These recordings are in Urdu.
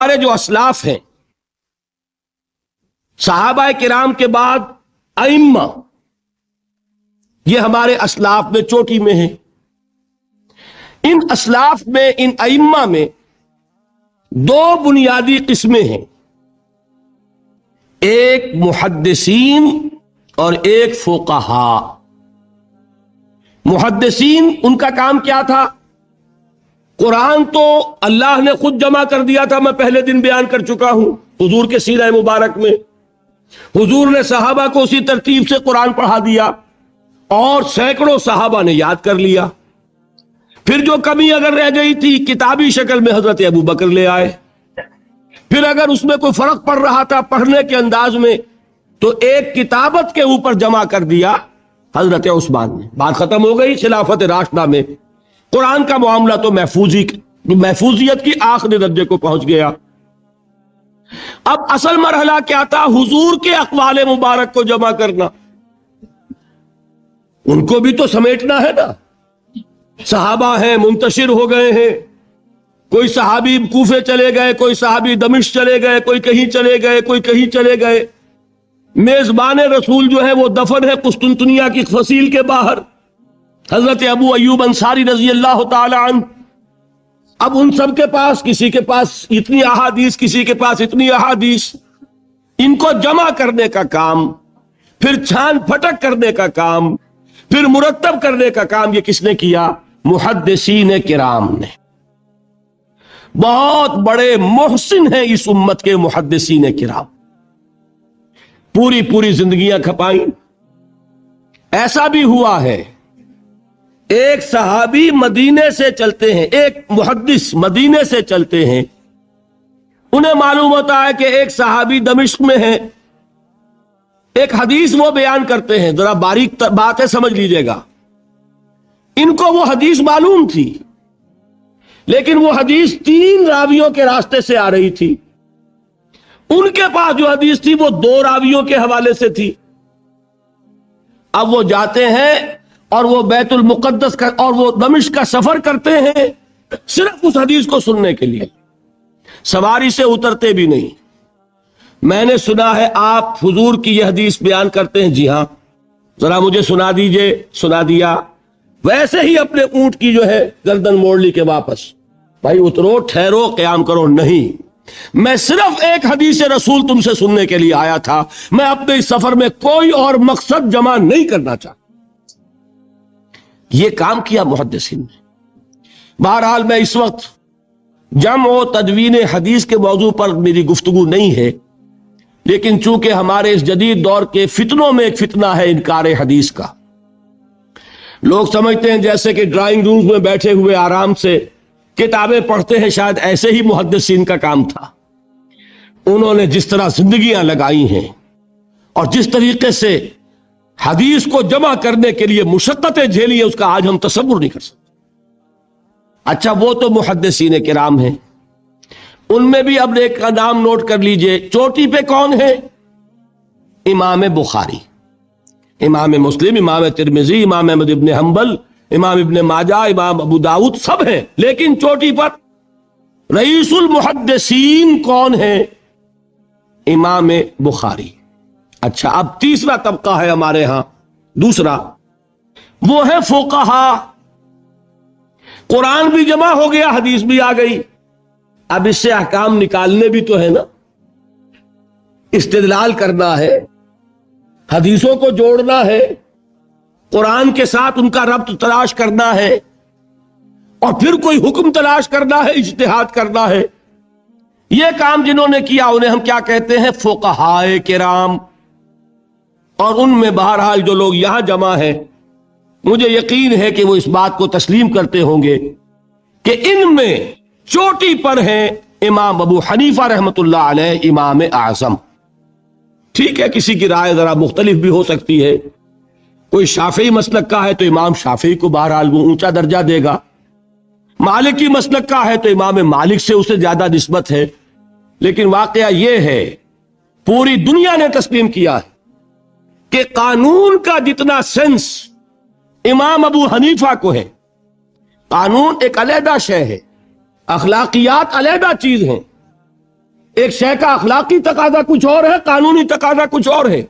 ہمارے جو اسلاف ہیں صحابہ کرام کے بعد ائمہ، یہ ہمارے اسلاف میں چوٹی میں ہیں۔ ان اسلاف میں، ان ائمہ میں دو بنیادی قسمیں ہیں، ایک محدثین اور ایک فقہاء۔ محدثین ان کا کام کیا تھا؟ قرآن تو اللہ نے خود جمع کر دیا تھا، میں پہلے دن بیان کر چکا ہوں حضور کے سیرہ مبارک میں۔ حضور نے صحابہ کو اسی ترتیب سے قرآن پڑھا دیا اور سینکڑوں صحابہ نے یاد کر لیا۔ پھر جو کمی اگر رہ گئی تھی کتابی شکل میں حضرت ابو بکر لے آئے، پھر اگر اس میں کوئی فرق پڑ رہا تھا پڑھنے کے انداز میں تو ایک کتابت کے اوپر جمع کر دیا حضرت عثمان نے۔ بات ختم ہو گئی۔ خلافت راشدہ میں قرآن کا معاملہ تو محفوظیت کی آخری درجے کو پہنچ گیا۔ اب اصل مرحلہ کیا تھا؟ حضور کے اقوال مبارک کو جمع کرنا، ان کو بھی تو سمیٹنا ہے نا۔ صحابہ ہیں، منتشر ہو گئے ہیں، کوئی صحابی کوفے چلے گئے، کوئی صحابی دمشق چلے گئے، کوئی کہیں چلے گئے، کوئی کہیں چلے گئے۔ میزبان رسول جو ہے وہ دفن ہے قسطنطنیہ کی فصیل کے باہر، حضرت ابو ایوب انصاری رضی اللہ تعالی عنہ۔ اب ان سب کے پاس، کسی کے پاس اتنی احادیث، کسی کے پاس اتنی احادیث، ان کو جمع کرنے کا کام، پھر چھان پھٹک کرنے کا کام، پھر مرتب کرنے کا کام یہ کس نے کیا؟ محدثین کرام نے۔ بہت بڑے محسن ہیں اس امت کے محدثین کرام، پوری زندگیاں کھپائیں۔ ایسا بھی ہوا ہے ایک صحابی مدینے سے چلتے ہیں، ایک محدث مدینے سے چلتے ہیں، انہیں معلوم ہوتا ہے کہ ایک صحابی دمشق میں ہے، ایک حدیث وہ بیان کرتے ہیں، ذرا باریک باتیں سمجھ لیجئے گا۔ ان کو وہ حدیث معلوم تھی، لیکن وہ حدیث 3 راویوں کے راستے سے آ رہی تھی۔ ان کے پاس جو حدیث تھی وہ 2 راویوں کے حوالے سے تھی۔ اب وہ جاتے ہیں اور وہ بیت المقدس کا اور وہ دمشق کا سفر کرتے ہیں صرف اس حدیث کو سننے کے لیے، سواری سے اترتے بھی نہیں۔ میں نے سنا ہے آپ حضور کی یہ حدیث بیان کرتے ہیں، جی ہاں، ذرا مجھے سنا دیجئے۔ سنا دیا، ویسے ہی اپنے اونٹ کی جو ہے گردن موڑ لی کہ واپس، بھائی اترو، ٹھہرو، قیام کرو۔ نہیں، میں صرف ایک حدیث رسول تم سے سننے کے لیے آیا تھا، میں اپنے اس سفر میں کوئی اور مقصد جمع نہیں کرنا چاہتا۔ یہ کام کیا محدثین نے۔ بہرحال میں اس وقت جمع و تدوین حدیث کے موضوع پر میری گفتگو نہیں ہے، لیکن چونکہ ہمارے اس جدید دور کے فتنوں میں ایک فتنہ ہے انکار حدیث کا۔ لوگ سمجھتے ہیں جیسے کہ ڈرائنگ روم میں بیٹھے ہوئے آرام سے کتابیں پڑھتے ہیں، شاید ایسے ہی محدثین کا کام تھا۔ انہوں نے جس طرح زندگیاں لگائی ہیں اور جس طریقے سے حدیث کو جمع کرنے کے لیے مشقتیں جھیلی ہیں، اس کا آج ہم تصور نہیں کر سکتے۔ اچھا، وہ تو محدثین کرام ہیں، ان میں بھی اب ایک کا نام نوٹ کر لیجئے، چوٹی پہ کون ہے؟ امام بخاری، امام مسلم، امام ترمذی، امام احمد ابن حنبل، امام ابن ماجہ، امام ابو داؤد، سب ہیں، لیکن چوٹی پر رئیس المحدثین کون ہے؟ امام بخاری۔ اچھا، اب تیسرا طبقہ ہے ہمارے ہاں، دوسرا، وہ ہے فقہاء۔ قرآن بھی جمع ہو گیا، حدیث بھی آ گئی، اب اس سے احکام نکالنے بھی تو ہے نا، استدلال کرنا ہے، حدیثوں کو جوڑنا ہے، قرآن کے ساتھ ان کا ربط تلاش کرنا ہے، اور پھر کوئی حکم تلاش کرنا ہے، اجتہاد کرنا ہے۔ یہ کام جنہوں نے کیا انہیں ہم کیا کہتے ہیں؟ فقہاء کرام۔ اور ان میں بہرحال جو لوگ یہاں جمع ہیں، مجھے یقین ہے کہ وہ اس بات کو تسلیم کرتے ہوں گے کہ ان میں چوٹی پر ہیں امام ابو حنیفہ رحمۃ اللہ علیہ، امام اعظم۔ ٹھیک ہے، کسی کی رائے ذرا مختلف بھی ہو سکتی ہے، کوئی شافعی مسلک کا ہے تو امام شافعی کو بہرحال وہ اونچا درجہ دے گا، مالکی مسلک کا ہے تو امام مالک سے اسے زیادہ نسبت ہے۔ لیکن واقعہ یہ ہے، پوری دنیا نے تسلیم کیا ہے کہ قانون کا جتنا سینس امام ابو حنیفہ کو ہے، قانون ایک علیحدہ شے ہے، اخلاقیات علیحدہ چیز ہیں، ایک شے کا اخلاقی تقاضا کچھ اور ہے، قانونی تقاضا کچھ اور ہے۔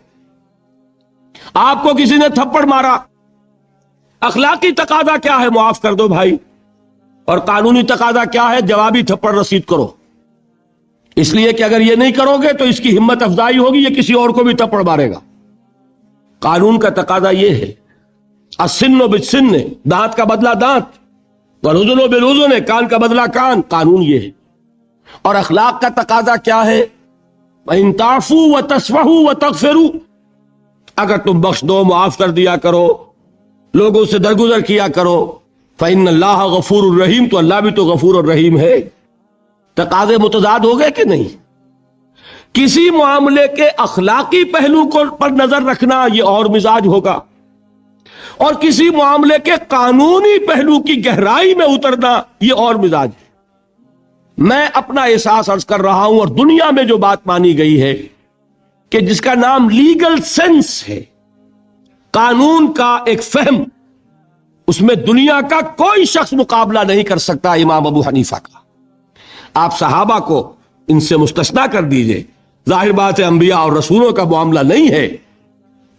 آپ کو کسی نے تھپڑ مارا، اخلاقی تقاضا کیا ہے؟ معاف کر دو بھائی۔ اور قانونی تقاضا کیا ہے؟ جوابی تھپڑ رسید کرو، اس لیے کہ اگر یہ نہیں کرو گے تو اس کی ہمت افزائی ہوگی، یہ کسی اور کو بھی تھپڑ مارے گا۔ قانون کا تقاضا یہ ہے، السن بالسن، دانت کا بدلہ دانت، والحزن بالحزن، کان کا بدلہ کان، قانون یہ ہے۔ اور اخلاق کا تقاضا کیا ہے؟ وَإِن تَعْفُوا وَتَصْفَحُوا وَتَغْفِرُوا، اگر تم بخش دو، معاف کر دیا کرو، لوگوں سے درگزر کیا کرو، فَإِنَّ اللَّهَ غَفُورٌ الرحیم، تو اللہ بھی تو غفور الرحیم ہے۔ تقاضے متضاد ہو گئے کہ نہیں؟ کسی معاملے کے اخلاقی پہلو کو پر نظر رکھنا یہ اور مزاج ہوگا، اور کسی معاملے کے قانونی پہلو کی گہرائی میں اترنا یہ اور مزاج ہے۔ میں اپنا احساس عرض کر رہا ہوں، اور دنیا میں جو بات مانی گئی ہے کہ جس کا نام لیگل سینس ہے، قانون کا ایک فہم، اس میں دنیا کا کوئی شخص مقابلہ نہیں کر سکتا امام ابو حنیفہ کا۔ آپ صحابہ کو ان سے مستثنا کر دیجئے، ظاہر بات ہے انبیاء اور رسولوں کا معاملہ نہیں ہے،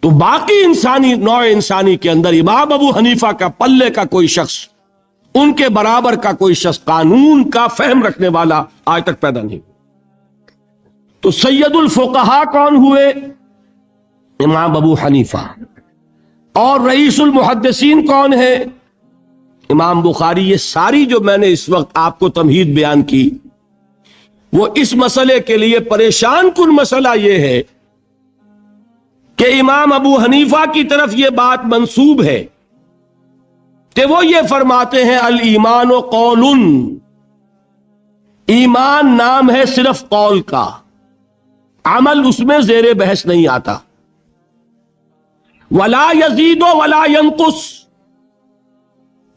تو باقی انسانی نوع انسانی کے اندر امام ابو حنیفہ کا پلے کا کوئی شخص، ان کے برابر کا کوئی شخص قانون کا فہم رکھنے والا آج تک پیدا نہیں۔ تو سید الفقہاء کون ہوئے؟ امام ابو حنیفہ۔ اور رئیس المحدثین کون ہے؟ امام بخاری۔ یہ ساری جو میں نے اس وقت آپ کو تمہید بیان کی، وہ اس مسئلے کے لیے پریشان کن مسئلہ یہ ہے کہ امام ابو حنیفہ کی طرف یہ بات منسوب ہے کہ وہ یہ فرماتے ہیں الایمان قول، ایمان نام ہے صرف قول کا، عمل اس میں زیر بحث نہیں آتا۔ ولا یزید ولا ینقص،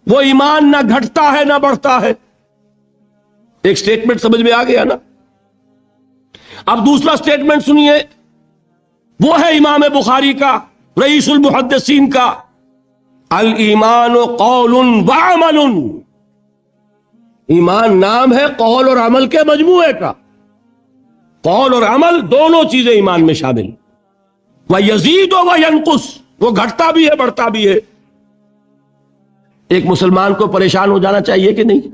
وہ ایمان نہ گھٹتا ہے نہ بڑھتا ہے۔ ایک سٹیٹمنٹ سمجھ میں آ گیا نا؟ اب دوسرا سٹیٹمنٹ سنیے، وہ ہے امام بخاری کا، رئیس المحدثین کا، الایمان قول وعمل، ایمان نام ہے قول اور عمل کے مجموعے کا، قول اور عمل دونوں چیزیں ایمان میں شامل، وَيَزِيدُ وَيَنْقُصُ، وہ گھٹتا بھی ہے بڑھتا بھی ہے۔ ایک مسلمان کو پریشان ہو جانا چاہیے کہ نہیں؟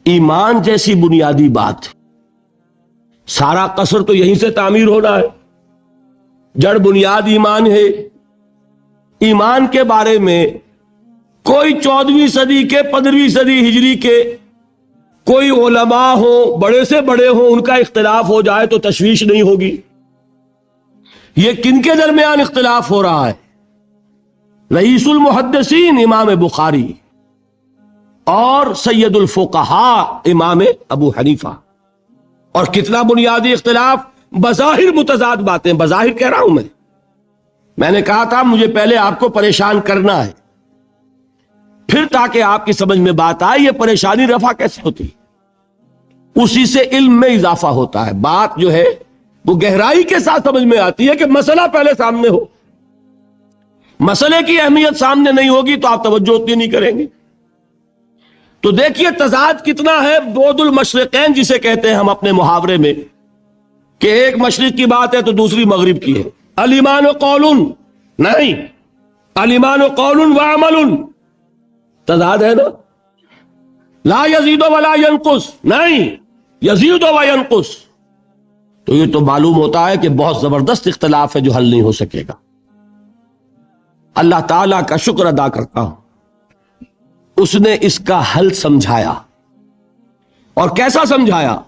ایمان جیسی بنیادی بات، سارا قصر تو یہیں سے تعمیر ہونا ہے، جڑ بنیاد ایمان ہے۔ ایمان کے بارے میں کوئی 14ویں صدی کے 15ویں صدی ہجری کے کوئی علماء ہوں، بڑے سے بڑے ہوں، ان کا اختلاف ہو جائے تو تشویش نہیں ہوگی۔ یہ کن کے درمیان اختلاف ہو رہا ہے؟ رئیس المحدثین امام بخاری اور سید الفقہاء امام ابو حنیفہ۔ اور کتنا بنیادی اختلاف، بظاہر متضاد باتیں، بظاہر کہہ رہا ہوں میں نے کہا تھا مجھے پہلے آپ کو پریشان کرنا ہے، پھر تاکہ آپ کی سمجھ میں بات آئے یہ پریشانی رفع کیسے ہوتی، اسی سے علم میں اضافہ ہوتا ہے۔ بات جو ہے وہ گہرائی کے ساتھ سمجھ میں آتی ہے کہ مسئلہ پہلے سامنے ہو، مسئلے کی اہمیت سامنے نہیں ہوگی تو آپ توجہ اتنی نہیں کریں گے۔ تو دیکھیے تضاد کتنا ہے، بعد المشرقین جسے کہتے ہیں ہم اپنے محاورے میں، کہ ایک مشرق کی بات ہے تو دوسری مغرب کی ہے۔ الایمان قول، نہیں، الایمان قول وعمل، تضاد ہے نا۔ لا یزید ولا ینقص، نہیں، یزید وینقص۔ تو یہ تو معلوم ہوتا ہے کہ بہت زبردست اختلاف ہے جو حل نہیں ہو سکے گا۔ اللہ تعالیٰ کا شکر ادا کرتا ہوں، اس نے اس کا حل سمجھایا۔ اور کیسا سمجھایا؟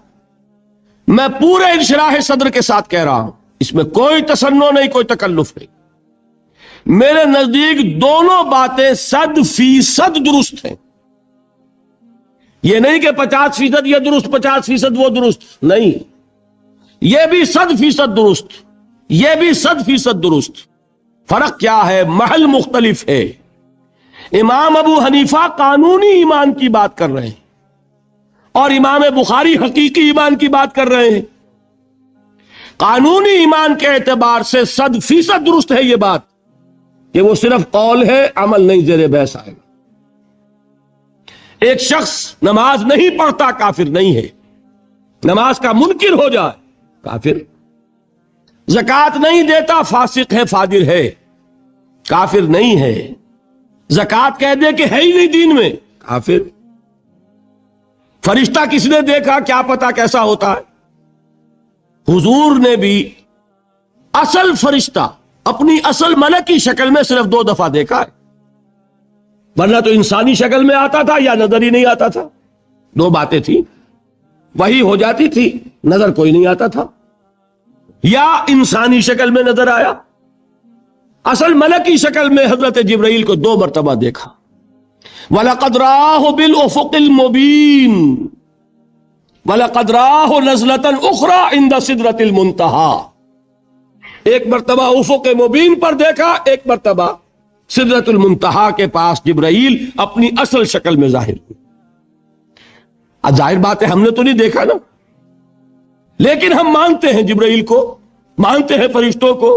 میں پورے انشراح صدر کے ساتھ کہہ رہا ہوں، اس میں کوئی تصنع نہیں، کوئی تکلف نہیں۔ میرے نزدیک دونوں باتیں 100% درست ہیں۔ یہ نہیں کہ 50% یہ درست 50% وہ درست، نہیں، یہ بھی 100% درست، یہ بھی 100% درست۔ فرق کیا ہے؟ محل مختلف ہے۔ امام ابو حنیفہ قانونی ایمان کی بات کر رہے ہیں اور امام بخاری حقیقی ایمان کی بات کر رہے ہیں۔ قانونی ایمان کے اعتبار سے 100% درست ہے یہ بات کہ وہ صرف قول ہے، عمل نہیں، زیر بحث آئے گا۔ ایک شخص نماز نہیں پڑھتا کافر نہیں ہے، نماز کا منکر ہو جائے کافر، زکات نہیں دیتا فاسق ہے فاجر ہے، کافر نہیں ہے، زکات کہہ دے کہ ہے ہی نہیں دین میں، کافر۔ فرشتہ کس نے دیکھا کیا پتا کیسا ہوتا ہے؟ حضور نے بھی اصل فرشتہ اپنی اصل ملک کی شکل میں صرف 2 دفعہ دیکھا ہے، ورنہ تو انسانی شکل میں آتا تھا یا نظر ہی نہیں آتا تھا۔ 2 باتیں تھیں، وہی ہو جاتی تھی، نظر کوئی نہیں آتا تھا، یا انسانی شکل میں نظر آیا۔ اصل ملک کی شکل میں حضرت جبرائیل کو 2 مرتبہ دیکھا۔ وَلَقَدْ رَآهُ بِالْأُفُقِ الْمُبِينِ وَلَقَدْ رَآهُ نَزْلَةً أُخْرَى عِنْدَ سِدْرَةِ الْمُنْتَهَى، ایک مرتبہ افق مبین پر دیکھا، ایک مرتبہ سدرۃ المنتہا کے پاس جبرائیل اپنی اصل شکل میں ظاہر ہوئی۔ اب ظاہر بات ہے ہم نے تو نہیں دیکھا نا، لیکن ہم مانتے ہیں جبرائیل کو، مانتے ہیں فرشتوں کو،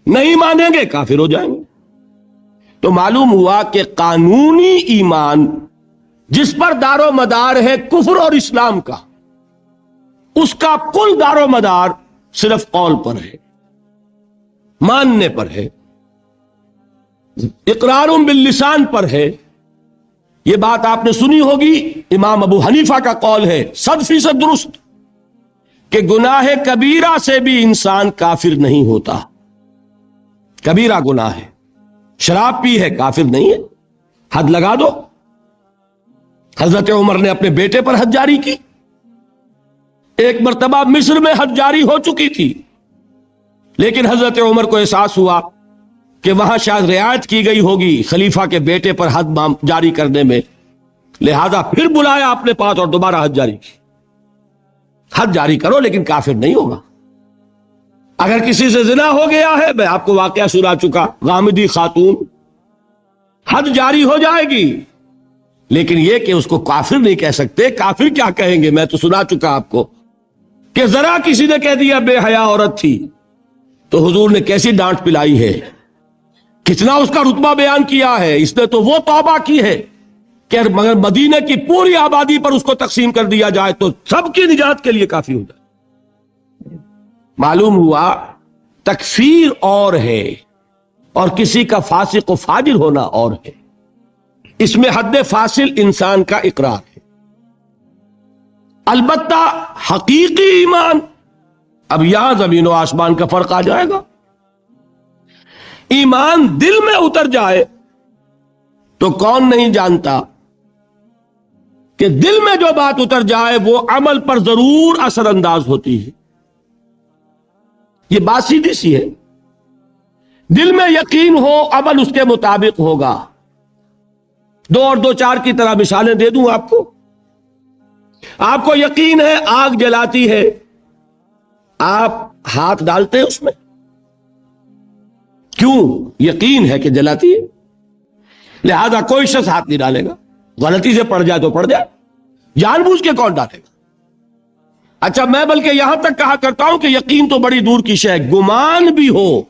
نہیں مانیں گے کافر ہو جائیں گے۔ تو معلوم ہوا کہ قانونی ایمان جس پر دار و مدار ہے کفر اور اسلام کا، اس کا کل دار و مدار صرف قول پر ہے، ماننے پر ہے، اقرار باللسان پر ہے۔ یہ بات آپ نے سنی ہوگی، امام ابو حنیفہ کا قول ہے 100% درست، کہ گناہ کبیرہ سے بھی انسان کافر نہیں ہوتا۔ کبیرہ گناہ ہے، شراب پی ہے، کافر نہیں ہے، حد لگا دو۔ حضرت عمر نے اپنے بیٹے پر حد جاری کی، ایک مرتبہ مصر میں حد جاری ہو چکی تھی، لیکن حضرت عمر کو احساس ہوا کہ وہاں شاید رعایت کی گئی ہوگی خلیفہ کے بیٹے پر حد جاری کرنے میں، لہذا پھر بلایا اپنے پاس اور دوبارہ حد جاری کی۔ حد جاری کرو لیکن کافر نہیں ہوگا۔ اگر کسی سے زنا ہو گیا ہے، میں آپ کو واقعہ سنا چکا، غامدی خاتون، حد جاری ہو جائے گی، لیکن یہ کہ اس کو کافر نہیں کہہ سکتے۔ کافر کیا کہیں گے؟ میں تو سنا چکا آپ کو کہ ذرا کسی نے کہہ دیا بے حیا عورت تھی تو حضور نے کیسی ڈانٹ پلائی ہے، کتنا اس کا رتبہ بیان کیا ہے۔ اس نے تو وہ توبہ کی ہے کہ مگر مدینے کی پوری آبادی پر اس کو تقسیم کر دیا جائے تو سب کی نجات کے لیے کافی ہو جائے۔ معلوم ہوا تکفیر اور ہے اور کسی کا فاسق و فاجر ہونا اور ہے۔ اس میں حد فاصل انسان کا اقرار ہے۔ البتہ حقیقی ایمان، اب یہاں زمین و آسمان کا فرق آ جائے گا۔ ایمان دل میں اتر جائے تو کون نہیں جانتا کہ دل میں جو بات اتر جائے وہ عمل پر ضرور اثر انداز ہوتی ہے۔ یہ بات سیدھی سی ہے، دل میں یقین ہو عمل اس کے مطابق ہوگا۔ 2 اور 2 4 کی طرح مثالیں دے دوں آپ کو۔ آپ کو یقین ہے آگ جلاتی ہے، آپ ہاتھ ڈالتے ہیں اس میں، کیوں؟ یقین ہے کہ جلاتی ہے، لہذا کوئی شخص ہاتھ نہیں ڈالے گا۔ غلطی سے پڑ جائے تو پڑ جائے، جان بوجھ کے کون ڈالے گا؟ اچھا، میں بلکہ یہاں تک کہا کرتا ہوں کہ یقین تو بڑی دور کی شے ہے، گمان بھی ہو،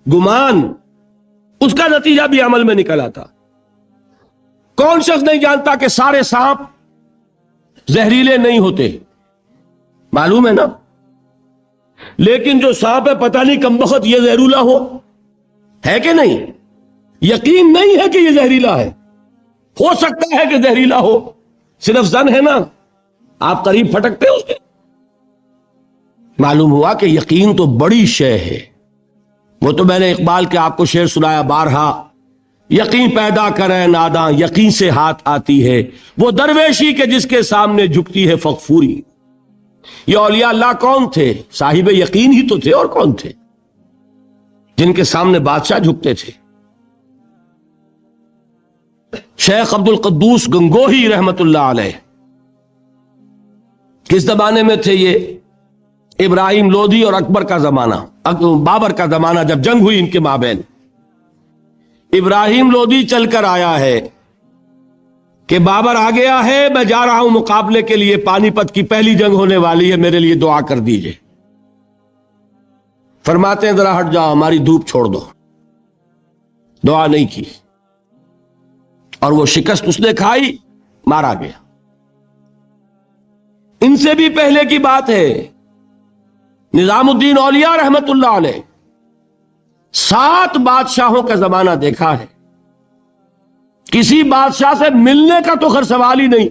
گمان، اس کا نتیجہ بھی عمل میں نکل آتا۔ کون شخص نہیں جانتا کہ سارے سانپ زہریلے نہیں ہوتے؟ معلوم ہے نا، لیکن جو سانپ ہے پتہ نہیں کمبخت یہ زہریلا ہے کہ نہیں؟ یقین نہیں ہے کہ یہ زہریلا ہے، ہو سکتا ہے کہ زہریلا ہو، صرف زن ہے نا، آپ قریب پھٹکتے ہو اس کے۔ معلوم ہوا کہ یقین تو بڑی شے ہے۔ وہ تو میں نے اقبال کے آپ کو شعر سنایا بارہا، یقین پیدا کرے ناداں یقین سے ہاتھ آتی ہے، وہ درویشی کے جس کے سامنے جھکتی ہے فغفوری۔ یہ اولیاء اللہ کون تھے؟ صاحب یقین ہی تو تھے، اور کون تھے؟ جن کے سامنے بادشاہ جھکتے تھے۔ شیخ عبد القدوس گنگوہی رحمت اللہ علیہ کس زمانے میں تھے؟ یہ ابراہیم لودھی اور اکبر کا زمانہ، بابر کا زمانہ، جب جنگ ہوئی ان کے مابین۔ ابراہیم لودھی چل کر آیا ہے کہ بابر آ گیا ہے، میں جا رہا ہوں مقابلے کے لیے، پانی پت کی پہلی جنگ ہونے والی ہے، میرے لیے دعا کر دیجئے۔ فرماتے ہیں ذرا ہٹ جاؤ، ہماری دھوپ چھوڑ دو۔ دعا نہیں کی اور وہ شکست اس نے کھائی، مارا گیا۔ ان سے بھی پہلے کی بات ہے، نظام الدین اولیاء رحمت اللہ علیہ 7 بادشاہوں کا زمانہ دیکھا ہے، کسی بادشاہ سے ملنے کا تو خیر سوال ہی نہیں،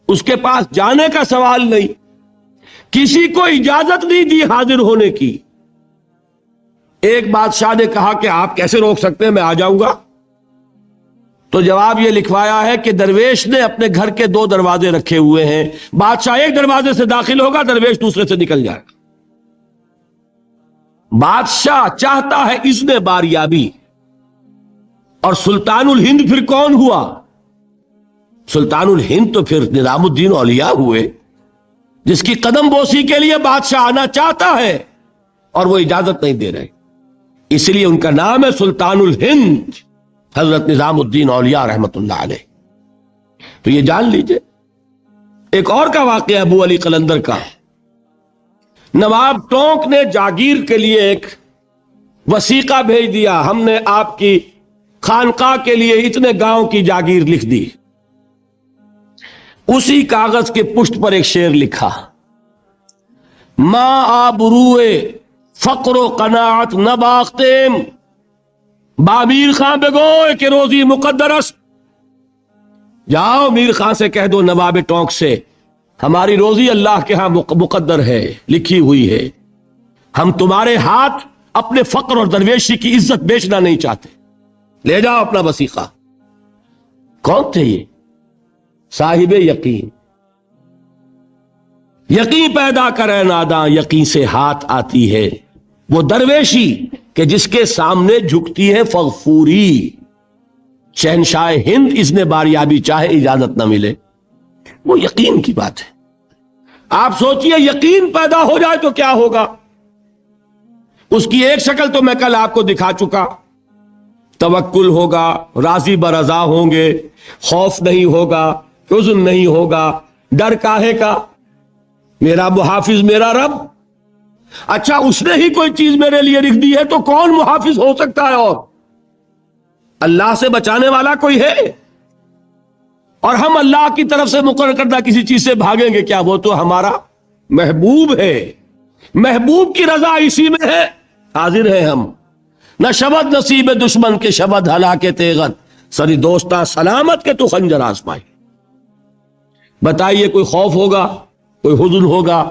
اس کے پاس جانے کا سوال نہیں، کسی کو اجازت نہیں دی حاضر ہونے کی۔ ایک بادشاہ نے کہا کہ آپ کیسے روک سکتے ہیں، میں آ جاؤں گا۔ تو جواب یہ لکھوایا ہے کہ درویش نے اپنے گھر کے 2 دروازے رکھے ہوئے ہیں، بادشاہ ایک دروازے سے داخل ہوگا، درویش دوسرے سے نکل جائے گا۔ بادشاہ چاہتا ہے اذن باریابی، اور سلطان الہند پھر کون ہوا؟ سلطان الہند تو پھر نظام الدین اولیاء ہوئے، جس کی قدم بوسی کے لیے بادشاہ آنا چاہتا ہے اور وہ اجازت نہیں دے رہے، اس لیے ان کا نام ہے سلطان الہند، حضرت نظام الدین اولیاء رحمت اللہ علیہ۔ تو یہ جان لیجئے۔ ایک اور کا واقعہ ابو علی قلندر کا، نواب ٹونک نے جاگیر کے لیے ایک وثیقہ بھیج دیا، ہم نے آپ کی خانقاہ کے لیے اتنے گاؤں کی جاگیر لکھ دی۔ اسی کاغذ کے پشت پر ایک شعر لکھا، ماں آبروئے فقر و قناعت نہ باختیم، با میر خان بگوئے کہ روزی مقدر است۔ جاؤ میر خان سے کہہ دو، نواب ٹونک سے، ہماری روزی اللہ کے ہاں مقدر ہے، لکھی ہوئی ہے، ہم تمہارے ہاتھ اپنے فقر اور درویشی کی عزت بیچنا نہیں چاہتے، لے جاؤ اپنا وثیقہ۔ کون تھے یہ؟ صاحب یقین۔ یقین پیدا کرے ناداں، یقین سے ہاتھ آتی ہے وہ درویشی کہ جس کے سامنے جھکتی ہے فغفوری۔ شہنشاہ ہند اذن باریابی چاہے اجازت نہ ملے، وہ یقین کی بات ہے۔ آپ سوچئے یقین پیدا ہو جائے تو کیا ہوگا؟ اس کی ایک شکل تو میں کل آپ کو دکھا چکا، توکل ہوگا، راضی برضا ہوں گے، خوف نہیں ہوگا، حزن نہیں ہوگا، ڈر کاہے کا، میرا محافظ میرا رب۔ اچھا اس نے ہی کوئی چیز میرے لیے لکھ دی ہے تو کون محافظ ہو سکتا ہے؟ اور اللہ سے بچانے والا کوئی ہے؟ اور ہم اللہ کی طرف سے مقرر کردہ کسی چیز سے بھاگیں گے کیا؟ وہ تو ہمارا محبوب ہے، محبوب کی رضا اسی میں ہے، حاضر ہیں ہم۔ نہ شبد نصیب دشمن کے شبد ہلاکے تیغت، سری دوستہ سلامت کے تو خنجر آزمائے۔ بتائیے کوئی خوف ہوگا، کوئی حزن ہوگا؟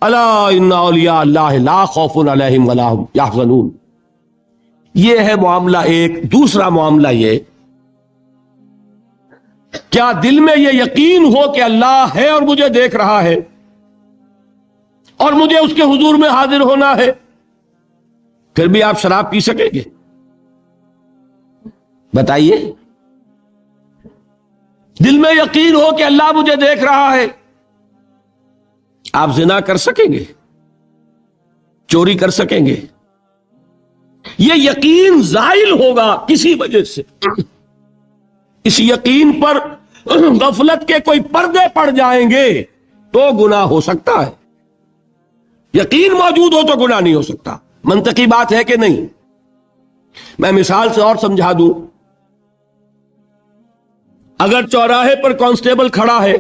الا ان اولیاء اللہ لا خوف علیہم ولا هم یحزنون۔ یہ ہے معاملہ ایک۔ دوسرا معاملہ یہ، کیا دل میں یہ یقین ہو کہ اللہ ہے اور مجھے دیکھ رہا ہے اور مجھے اس کے حضور میں حاضر ہونا ہے، پھر بھی آپ شراب پی سکیں گے؟ بتائیے، دل میں یقین ہو کہ اللہ مجھے دیکھ رہا ہے، آپ زنا کر سکیں گے؟ چوری کر سکیں گے؟ یہ یقین زائل ہوگا کسی وجہ سے، اس یقین پر غفلت کے کوئی پردے پڑ جائیں گے تو گناہ ہو سکتا ہے، یقین موجود ہو تو گناہ نہیں ہو سکتا۔ منطقی بات ہے کہ نہیں؟ میں مثال سے اور سمجھا دوں، اگر چوراہے پر کانسٹیبل کھڑا ہے،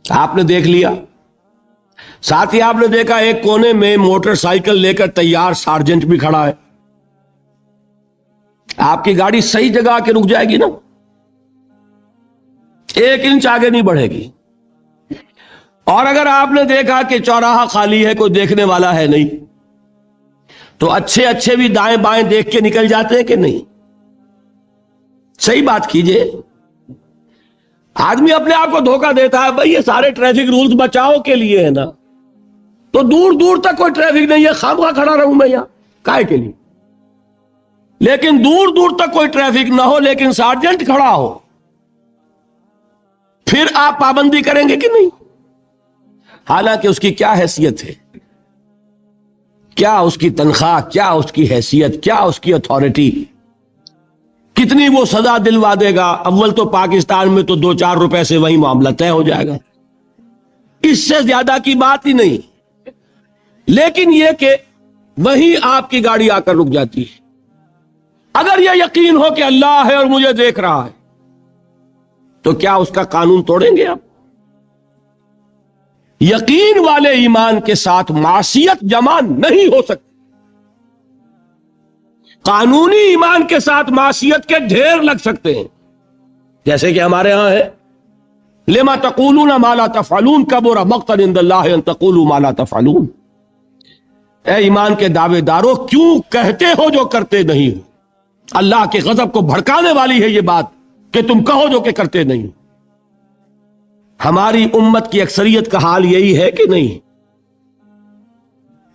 آپ نے دیکھ لیا، ساتھ ہی آپ نے دیکھا ایک کونے میں موٹر سائیکل لے کر تیار سارجنٹ بھی کھڑا ہے، آپ کی گاڑی صحیح جگہ کے رک جائے گی نا، 1 انچ آگے نہیں بڑھے گی۔ اور اگر آپ نے دیکھا کہ چوراہا خالی ہے، کوئی دیکھنے والا ہے نہیں، تو اچھے اچھے بھی دائیں بائیں دیکھ کے نکل جاتے ہیں کہ نہیں؟ صحیح بات کیجئے۔ آدمی اپنے آپ کو دھوکہ دیتا ہے، بھائی یہ سارے ٹریفک رولز بچاؤ کے لیے ہے نا، تو دور دور تک کوئی ٹریفک نہیں ہے، خامخواہ کھڑا رہوں میں یہاں کائے کے لیے؟ لیکن دور دور تک کوئی ٹریفک نہ ہو لیکن سارجنٹ کھڑا ہو، پھر آپ پابندی کریں گے کہ نہیں؟ حالانکہ اس کی کیا حیثیت ہے، کیا اس کی تنخواہ، کیا اس کی حیثیت، کیا اس کی اتھارٹی، کتنی وہ سزا دلوا دے گا؟ اول تو پاکستان میں تو 2-4 روپے سے وہی معاملہ طے ہو جائے گا، اس سے زیادہ کی بات ہی نہیں۔ لیکن یہ کہ وہیں آپ کی گاڑی آ کر رک جاتی ہے۔ اگر یہ یقین ہو کہ اللہ ہے اور مجھے دیکھ رہا ہے تو کیا اس کا قانون توڑیں گے آپ؟ یقین والے ایمان کے ساتھ معصیت جمع نہیں ہو سکتی. قانونی ایمان کے ساتھ معصیت کے ڈھیر لگ سکتے ہیں، جیسے کہ ہمارے ہاں ہے لما تقولون ما لا تفعلون کبر مقتا عند اللہ ان تقولوا ما لا تفعلون. اے ایمان کے دعوے دارو، کیوں کہتے ہو جو کرتے نہیں ہو؟ اللہ کے غضب کو بھڑکانے والی ہے یہ بات کہ تم کہو جو کہ کرتے نہیں. ہماری امت کی اکثریت کا حال یہی ہے کہ نہیں؟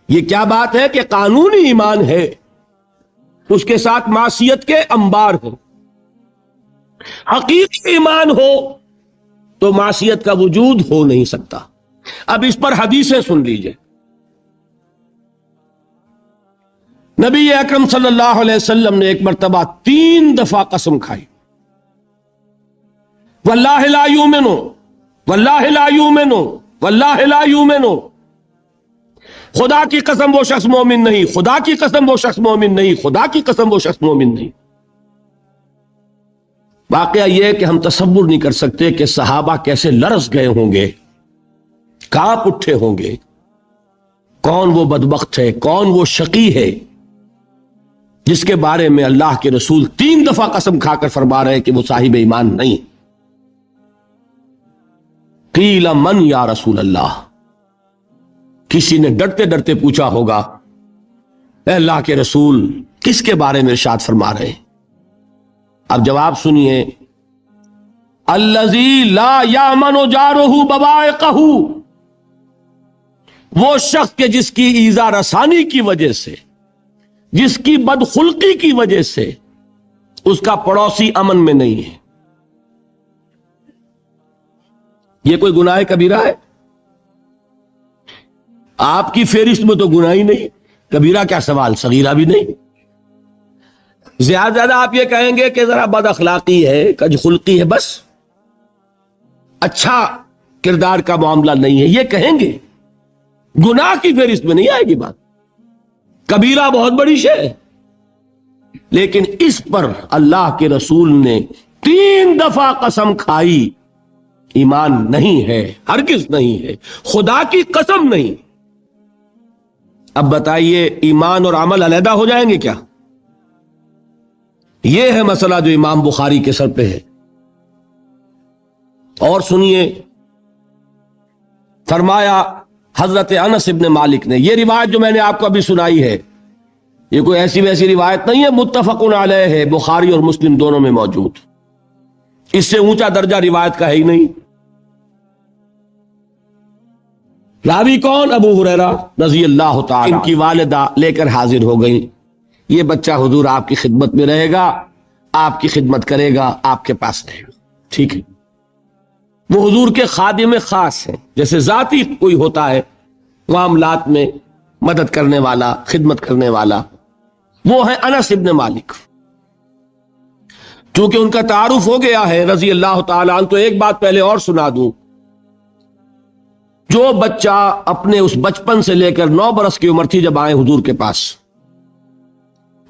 یہ کیا بات ہے کہ قانونی ایمان ہے، اس کے ساتھ معصیت کے انبار ہو. حقیقی ایمان ہو تو معصیت کا وجود ہو نہیں سکتا. اب اس پر حدیثیں سن لیجئے. نبی اکرم صلی اللہ علیہ وسلم نے ایک مرتبہ 3 دفعہ قسم کھائی، واللہ لا یؤمنو، واللہ لا یؤمنو، واللہ لا یؤمنو. خدا کی قسم وہ شخص مومن نہیں، خدا کی قسم وہ شخص مومن نہیں، خدا کی قسم وہ شخص مومن نہیں. واقعہ یہ ہے کہ ہم تصور نہیں کر سکتے کہ صحابہ کیسے لرز گئے ہوں گے، کانپ اٹھے ہوں گے. کون وہ بدبخت ہے، کون وہ شقی ہے جس کے بارے میں اللہ کے رسول 3 دفعہ قسم کھا کر فرما رہے ہیں کہ وہ صاحب ایمان نہیں. قیل من یا رسول اللہ، کسی نے ڈرتے ڈرتے پوچھا ہوگا اے اللہ کے رسول کس کے بارے میں ارشاد فرما رہے ہیں؟ اب جواب سنیے، الذی لا یامن جارہ بوائقہ، وہ شخص کے جس کی ایذا رسانی کی وجہ سے، جس کی بدخلقی کی وجہ سے اس کا پڑوسی امن میں نہیں ہے. یہ کوئی گناہ کبیرہ ہے؟ آپ کی فہرست میں تو گناہ ہی نہیں، کبیرہ کیا سوال، صغیرہ بھی نہیں. زیادہ آپ یہ کہیں گے کہ ذرا بد اخلاقی ہے، کج خلقی ہے، بس اچھا کردار کا معاملہ نہیں ہے، یہ کہیں گے. گناہ کی فہرست میں نہیں آئے گی بات. کبیرہ بہت بڑی شے ہے، لیکن اس پر اللہ کے رسول نے 3 دفعہ قسم کھائی، ایمان نہیں ہے، ہرگز نہیں ہے، خدا کی قسم نہیں. اب بتائیے ایمان اور عمل علیحدہ ہو جائیں گے کیا؟ یہ ہے مسئلہ جو امام بخاری کے سر پہ ہے. اور سنیے، فرمایا حضرت انس ابن مالک نے، یہ روایت جو میں نے آپ کو ابھی سنائی ہے یہ کوئی ایسی ویسی روایت نہیں ہے، متفق علیہ ہے، بخاری اور مسلم دونوں میں موجود. اس سے اونچا درجہ روایت کا ہے ہی نہیں. راوی کون؟ ابو ہریرہ رضی اللہ تعالی. ان کی والدہ لے کر حاضر ہو گئیں، یہ بچہ حضور آپ کی خدمت میں رہے گا، آپ کی خدمت کرے گا، آپ کے پاس رہے گا. ٹھیک ہے. وہ حضور کے خادم خاص ہیں، جیسے ذاتی کوئی ہوتا ہے معاملات میں مدد کرنے والا، خدمت کرنے والا، وہ ہیں انس ابن مالک. چونکہ ان کا تعارف ہو گیا ہے رضی اللہ تعالیٰ عنہ، تو ایک بات پہلے اور سنا دوں. جو بچہ اپنے اس بچپن سے لے کر 9 برس کی عمر تھی جب آئے حضور کے پاس،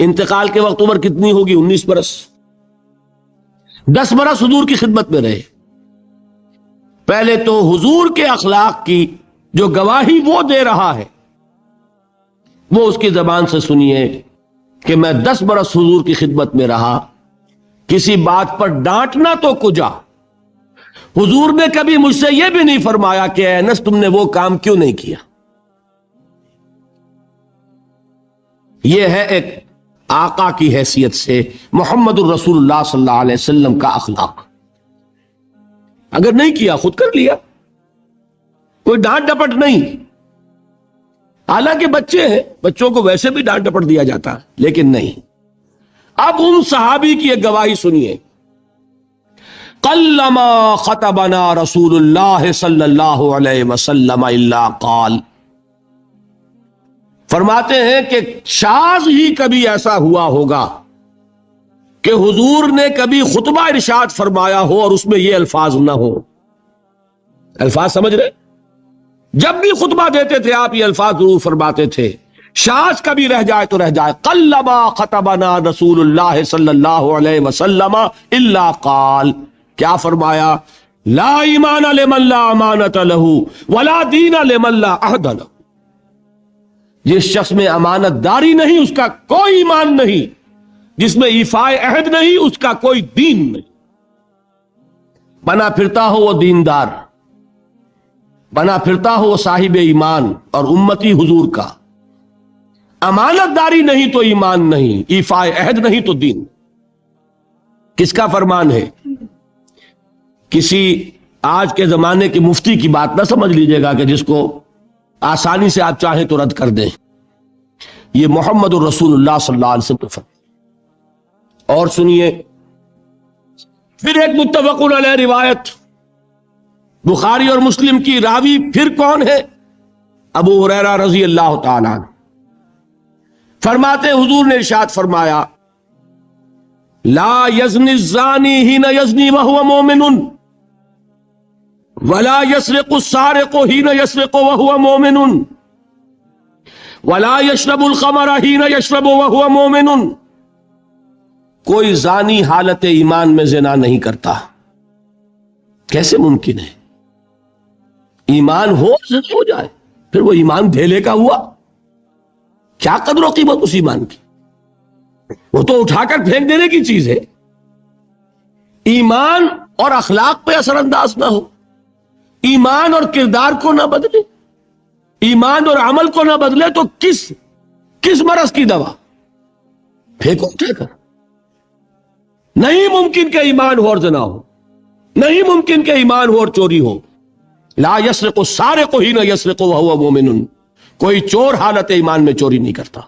انتقال کے وقت عمر کتنی ہوگی؟ 19 برس. 10 برس حضور کی خدمت میں رہے. پہلے تو حضور کے اخلاق کی جو گواہی وہ دے رہا ہے وہ اس کی زبان سے سنیے کہ میں 10 برس حضور کی خدمت میں رہا، کسی بات پر ڈانٹنا تو کجا. حضور نے کبھی مجھ سے یہ بھی نہیں فرمایا کہ اے انس تم نے وہ کام کیوں نہیں کیا. یہ ہے ایک آقا کی حیثیت سے محمد الرسول اللہ صلی اللہ علیہ وسلم کا اخلاق. اگر نہیں کیا خود کر لیا، کوئی ڈانٹ ڈپٹ نہیں. حالانکہ بچے ہیں، بچوں کو ویسے بھی ڈانٹ ڈپٹ دیا جاتا ہے، لیکن نہیں. اب ان صحابی کی ایک گواہی سنیے. قلما خطبنا رسول اللہ صلی اللہ علیہ وسلم الا قال، فرماتے ہیں کہ شاذ ہی کبھی ایسا ہوا ہوگا کہ حضور نے کبھی خطبہ ارشاد فرمایا ہو اور اس میں یہ الفاظ نہ ہو. الفاظ سمجھ رہے؟ جب بھی خطبہ دیتے تھے آپ یہ الفاظ ضرور فرماتے تھے. شاذ کبھی رہ جائے تو رہ جائے. قلما خطبنا رسول اللہ صلی اللہ علیہ وسلم الا قال، کیا فرمایا؟ لا ایمان لمن لا امانت لہ ولا دین لمن لا عہد لہ. جس شخص میں امانت داری نہیں اس کا کوئی ایمان نہیں، جس میں ایفائے عہد نہیں اس کا کوئی دین نہیں. بنا پھرتا ہو وہ دیندار، بنا پھرتا ہو وہ صاحب ایمان اور امتی حضور کا، امانت داری نہیں تو ایمان نہیں، ایفائے عہد نہیں تو دین. کس کا فرمان ہے؟ کسی آج کے زمانے کے مفتی کی بات نہ سمجھ لیجئے گا کہ جس کو آسانی سے آپ چاہیں تو رد کر دیں. یہ محمد الرسول اللہ صلی اللہ علیہ وسلم کا فرمان. اور سنیے پھر ایک متفق علیہ روایت بخاری اور مسلم کی، راوی پھر کون ہے؟ ابو ہریرہ رضی اللہ تعالی عنہ فرماتے حضور نے ارشاد فرمایا لا یزنی الزانی حین یزنی وہو مومن ولا یسرق السارق حین یسرق وہو مومن ولا یشرب الخمر حین یشرب وہو مومن. کوئی زانی حالت ایمان میں زنا نہیں کرتا. کیسے ممکن ہے؟ ایمان ہو زنا ہو جائے، پھر وہ ایمان دھیلے کا ہوا. کیا قدر و قیمت اس ایمان کی؟ وہ تو اٹھا کر پھینک دینے کی چیز ہے. ایمان اور اخلاق پہ اثر انداز نہ ہو، ایمان اور کردار کو نہ بدلے، ایمان اور عمل کو نہ بدلے تو کس مرض کی دوا؟ پھینکو اٹھا کر. نہیں ممکن کہ ایمان ہو اور زنا ہو، نہیں ممکن کہ ایمان ہو اور چوری ہو. لا یسرق السارق حین یسرق وہو مومن. کوئی چور حالت ایمان میں چوری نہیں کرتا،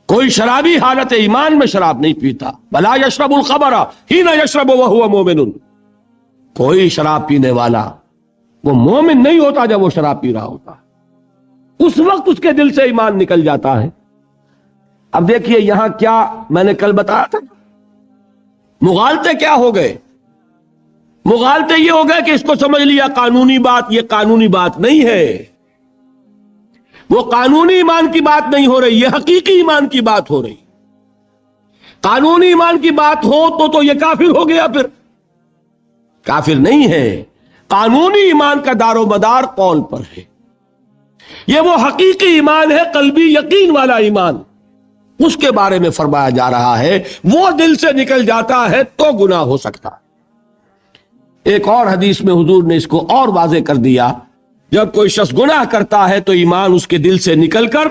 کوئی شرابی حالت ایمان میں شراب نہیں پیتا. ولا یشرب الخمر حین یشرب وہو مومن. کوئی شراب پینے والا وہ مومن نہیں ہوتا جب وہ شراب پی رہا ہوتا، اس وقت اس کے دل سے ایمان نکل جاتا ہے. اب دیکھیے یہاں کیا میں نے کل بتایا تھا، مغالطے کیا ہو گئے؟ مغالطے یہ ہو گئے کہ اس کو سمجھ لیا قانونی بات. یہ قانونی بات نہیں ہے، وہ قانونی ایمان کی بات نہیں ہو رہی، یہ حقیقی ایمان کی بات ہو رہی. قانونی ایمان کی بات ہو تو یہ کافر ہو گیا. پھر کافر نہیں ہے. قانونی ایمان کا دار و مدار قول پر ہے. یہ وہ حقیقی ایمان ہے، قلبی یقین والا ایمان. اس کے بارے میں فرمایا جا رہا ہے وہ دل سے نکل جاتا ہے تو گناہ ہو سکتا ہے. ایک اور حدیث میں حضور نے اس کو اور واضح کر دیا، جب کوئی شخص گناہ کرتا ہے تو ایمان اس کے دل سے نکل کر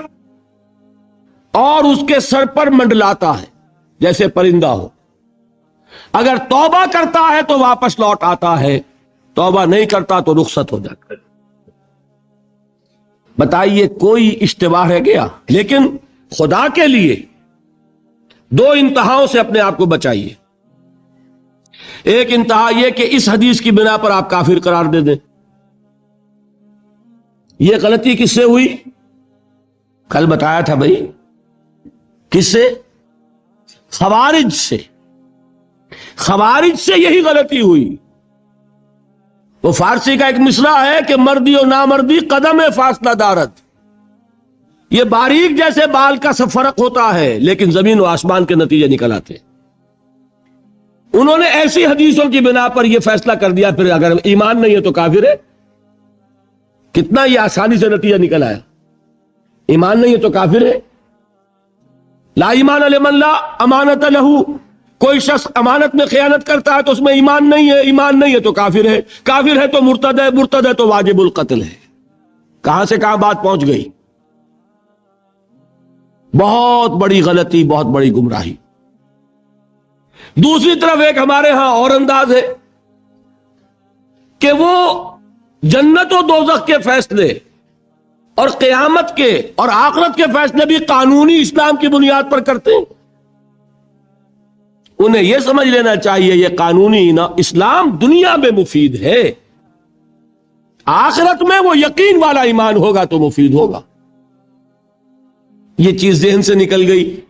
اور اس کے سر پر منڈلاتا ہے جیسے پرندہ ہو. اگر توبہ کرتا ہے تو واپس لوٹ آتا ہے، توبہ نہیں کرتا تو رخصت ہو جاتا ہے. بتائیے کوئی اشتباہ رہ گیا؟ لیکن خدا کے لیے دو انتہاؤں سے اپنے آپ کو بچائیے. ایک انتہا یہ کہ اس حدیث کی بنا پر آپ کافر قرار دے دیں. یہ غلطی کس سے ہوئی؟ کل بتایا تھا بھائی، کس سے؟ خوارج سے. خوارج سے یہی غلطی ہوئی. وہ فارسی کا ایک مصرع ہے کہ مردی و نامردی قدم فاصلہ دارت. یہ باریک جیسے بال کا سب فرق ہوتا ہے لیکن زمین و آسمان کے نتیجے نکل آتے. انہوں نے ایسی حدیثوں کی بنا پر یہ فیصلہ کر دیا پھر اگر ایمان نہیں ہے تو کافر ہے. کتنا یہ آسانی سے نتیجہ نکل آیا. ایمان نہیں ہے تو کافر ہے. لا ایمان لمن لا امانت لہو. کوئی شخص امانت میں خیانت کرتا ہے تو اس میں ایمان نہیں ہے، ایمان نہیں ہے تو کافر ہے. کافر ہے تو مرتد ہے، مرتد ہے تو واجب القتل ہے. کہاں سے کہاں بات پہنچ گئی؟ بہت بڑی غلطی، بہت بڑی گمراہی. دوسری طرف ایک ہمارے ہاں اور انداز ہے کہ وہ جنت و دوزخ کے فیصلے اور قیامت کے اور آخرت کے فیصلے بھی قانونی اسلام کی بنیاد پر کرتے ہیں. انہیں یہ سمجھ لینا چاہیے یہ قانونی اسلام دنیا میں مفید ہے، آخرت میں وہ یقین والا ایمان ہوگا تو مفید ہوگا. یہ چیز ذہن سے نکل گئی.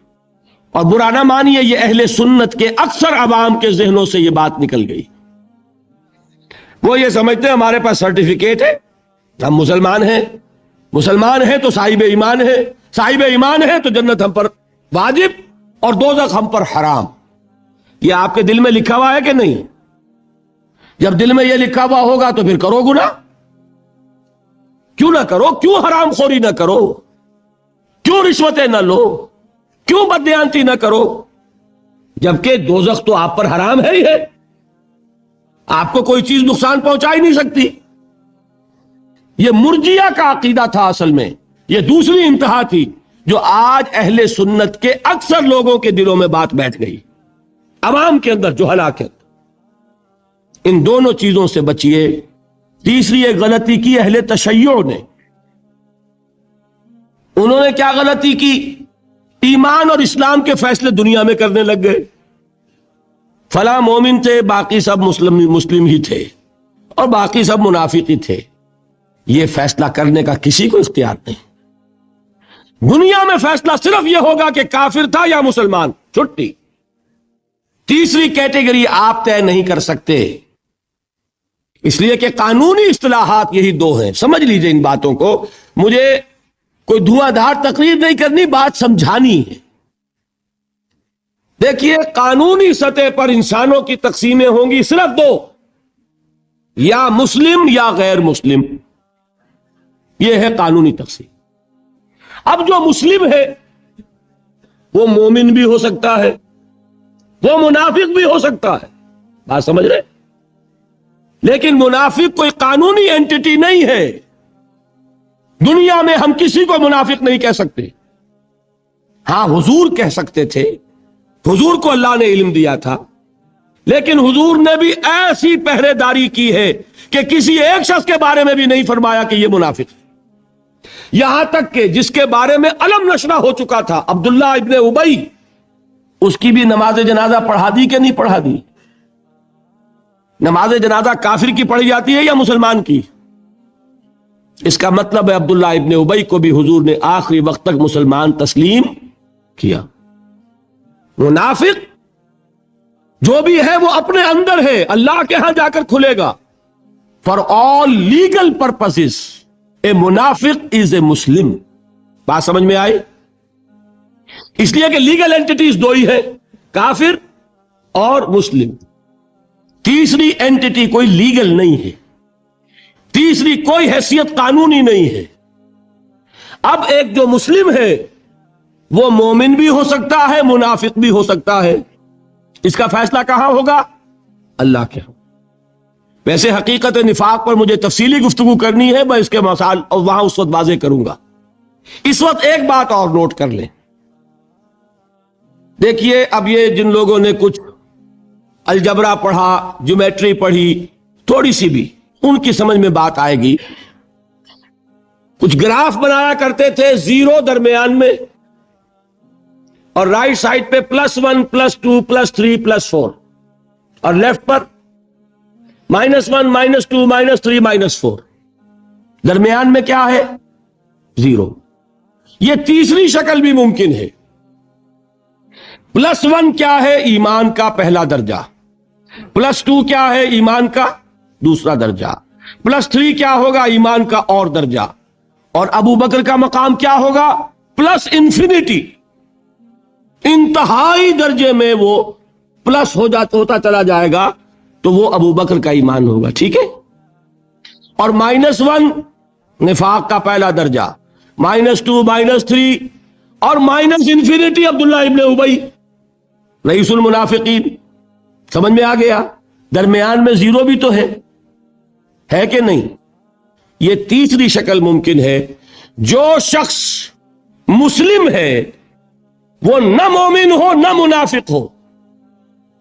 اور برا نہ مانیے، یہ اہل سنت کے اکثر عوام کے ذہنوں سے یہ بات نکل گئی. وہ یہ سمجھتے ہیں ہمارے پاس سرٹیفکیٹ ہے، ہم مسلمان ہیں، مسلمان ہیں تو صاحب ایمان ہے، صاحب ایمان ہے تو جنت ہم پر واجب اور دوزخ ہم پر حرام. یہ آپ کے دل میں لکھا ہوا ہے کہ نہیں؟ جب دل میں یہ لکھا ہوا ہوگا تو پھر کرو گناہ، کیوں نہ کرو؟ کیوں حرام خوری نہ کرو؟ کیوں رشوتیں نہ لو؟ کیوں بددیانتی نہ کرو؟ جبکہ دوزخ تو آپ پر حرام ہے ہی ہے، آپ کو کوئی چیز نقصان پہنچا ہی نہیں سکتی۔ یہ مرجیہ کا عقیدہ تھا اصل میں، یہ دوسری انتہا تھی جو آج اہل سنت کے اکثر لوگوں کے دلوں میں بات بیٹھ گئی، عوام کے اندر جو ہلاک ہے۔ ان دونوں چیزوں سے بچیے۔ تیسری ایک غلطی کی اہل تشیع نے، انہوں نے کیا غلطی کی؟ ایمان اور اسلام کے فیصلے دنیا میں کرنے لگ گئے۔ فلاں مومن تھے، باقی سب مسلم ہی تھے، اور باقی سب منافق ہی تھے۔ یہ فیصلہ کرنے کا کسی کو اختیار نہیں۔ دنیا میں فیصلہ صرف یہ ہوگا کہ کافر تھا یا مسلمان، چھٹی۔ تیسری کیٹیگری آپ طے نہیں کر سکتے، اس لیے کہ قانونی اصطلاحات یہی دو ہیں۔ سمجھ لیجئے ان باتوں کو، مجھے کوئی دھواں دھار تقریر نہیں کرنی، بات سمجھانی ہے۔ دیکھیے، قانونی سطح پر انسانوں کی تقسیمیں ہوں گی صرف دو، یا مسلم یا غیر مسلم، یہ ہے قانونی تقسیم۔ اب جو مسلم ہے وہ مومن بھی ہو سکتا ہے، وہ منافق بھی ہو سکتا ہے، بات سمجھ رہے؟ لیکن منافق کوئی قانونی اینٹی نہیں ہے۔ دنیا میں ہم کسی کو منافق نہیں کہہ سکتے۔ ہاں، حضور کہہ سکتے تھے، حضور کو اللہ نے علم دیا تھا، لیکن حضور نے بھی ایسی پہرے داری کی ہے کہ کسی ایک شخص کے بارے میں بھی نہیں فرمایا کہ یہ منافق ہے۔ یہاں تک کہ جس کے بارے میں علم نشرہ ہو چکا تھا، عبداللہ ابن ابی، اس کی بھی نماز جنازہ پڑھا دی کہ نہیں پڑھا دی؟ نماز جنازہ کافر کی پڑھی جاتی ہے یا مسلمان کی؟ اس کا مطلب ہے عبداللہ ابن ابی کو بھی حضور نے آخری وقت تک مسلمان تسلیم کیا۔ منافق جو بھی ہے وہ اپنے اندر ہے، اللہ کے ہاں جا کر کھلے گا۔ فار آل لیگل پرپسز اے منافق از اے مسلم۔ بات سمجھ میں آئی؟ اس لیے کہ لیگل اینٹیٹیز دو ہی ہے، کافر اور مسلم۔ تیسری اینٹیٹی کوئی لیگل نہیں ہے، تیسری کوئی حیثیت قانونی نہیں ہے۔ اب ایک جو مسلم ہے وہ مومن بھی ہو سکتا ہے، منافق بھی ہو سکتا ہے۔ اس کا فیصلہ کہاں ہوگا؟ اللہ کے ہاں۔ ویسے حقیقت نفاق پر مجھے تفصیلی گفتگو کرنی ہے، میں اس کے مسائل اور وہاں اس وقت واضح کروں گا۔ اس وقت ایک بات اور نوٹ کر لیں۔ دیکھیے، اب یہ جن لوگوں نے کچھ الجبرا پڑھا، جیومیٹری پڑھی، تھوڑی سی بھی ان کی سمجھ میں بات آئے گی۔ کچھ گراف بنایا کرتے تھے، زیرو درمیان میں، اور رائٹ سائڈ پہ +1 +2 +3 +4، اور لیفٹ پر -1 -2 -3 -4، درمیان میں کیا ہے؟ زیرو۔ یہ تیسری شکل بھی ممکن ہے۔ +1 کیا ہے؟ ایمان کا پہلا درجہ۔ +2 کیا ہے؟ ایمان کا دوسرا درجہ۔ +3 کیا ہوگا؟ ایمان کا اور درجہ۔ اور ابو بکر کا مقام کیا ہوگا؟ +انفینٹی، انتہائی درجے میں وہ پلس ہوتا چلا جائے گا، تو وہ ابو بکر کا ایمان ہوگا۔ ٹھیک ہے؟ اور -1 نفاق کا پہلا درجہ، -2 -3 اور انفینٹی عبداللہ ابن ابی رئیس المنافقین۔ سمجھ میں آ گیا؟ درمیان میں زیرو بھی تو ہے کہ نہیں؟ یہ تیسری شکل ممکن ہے۔ جو شخص مسلم ہے وہ نہ مومن ہو نہ منافق ہو،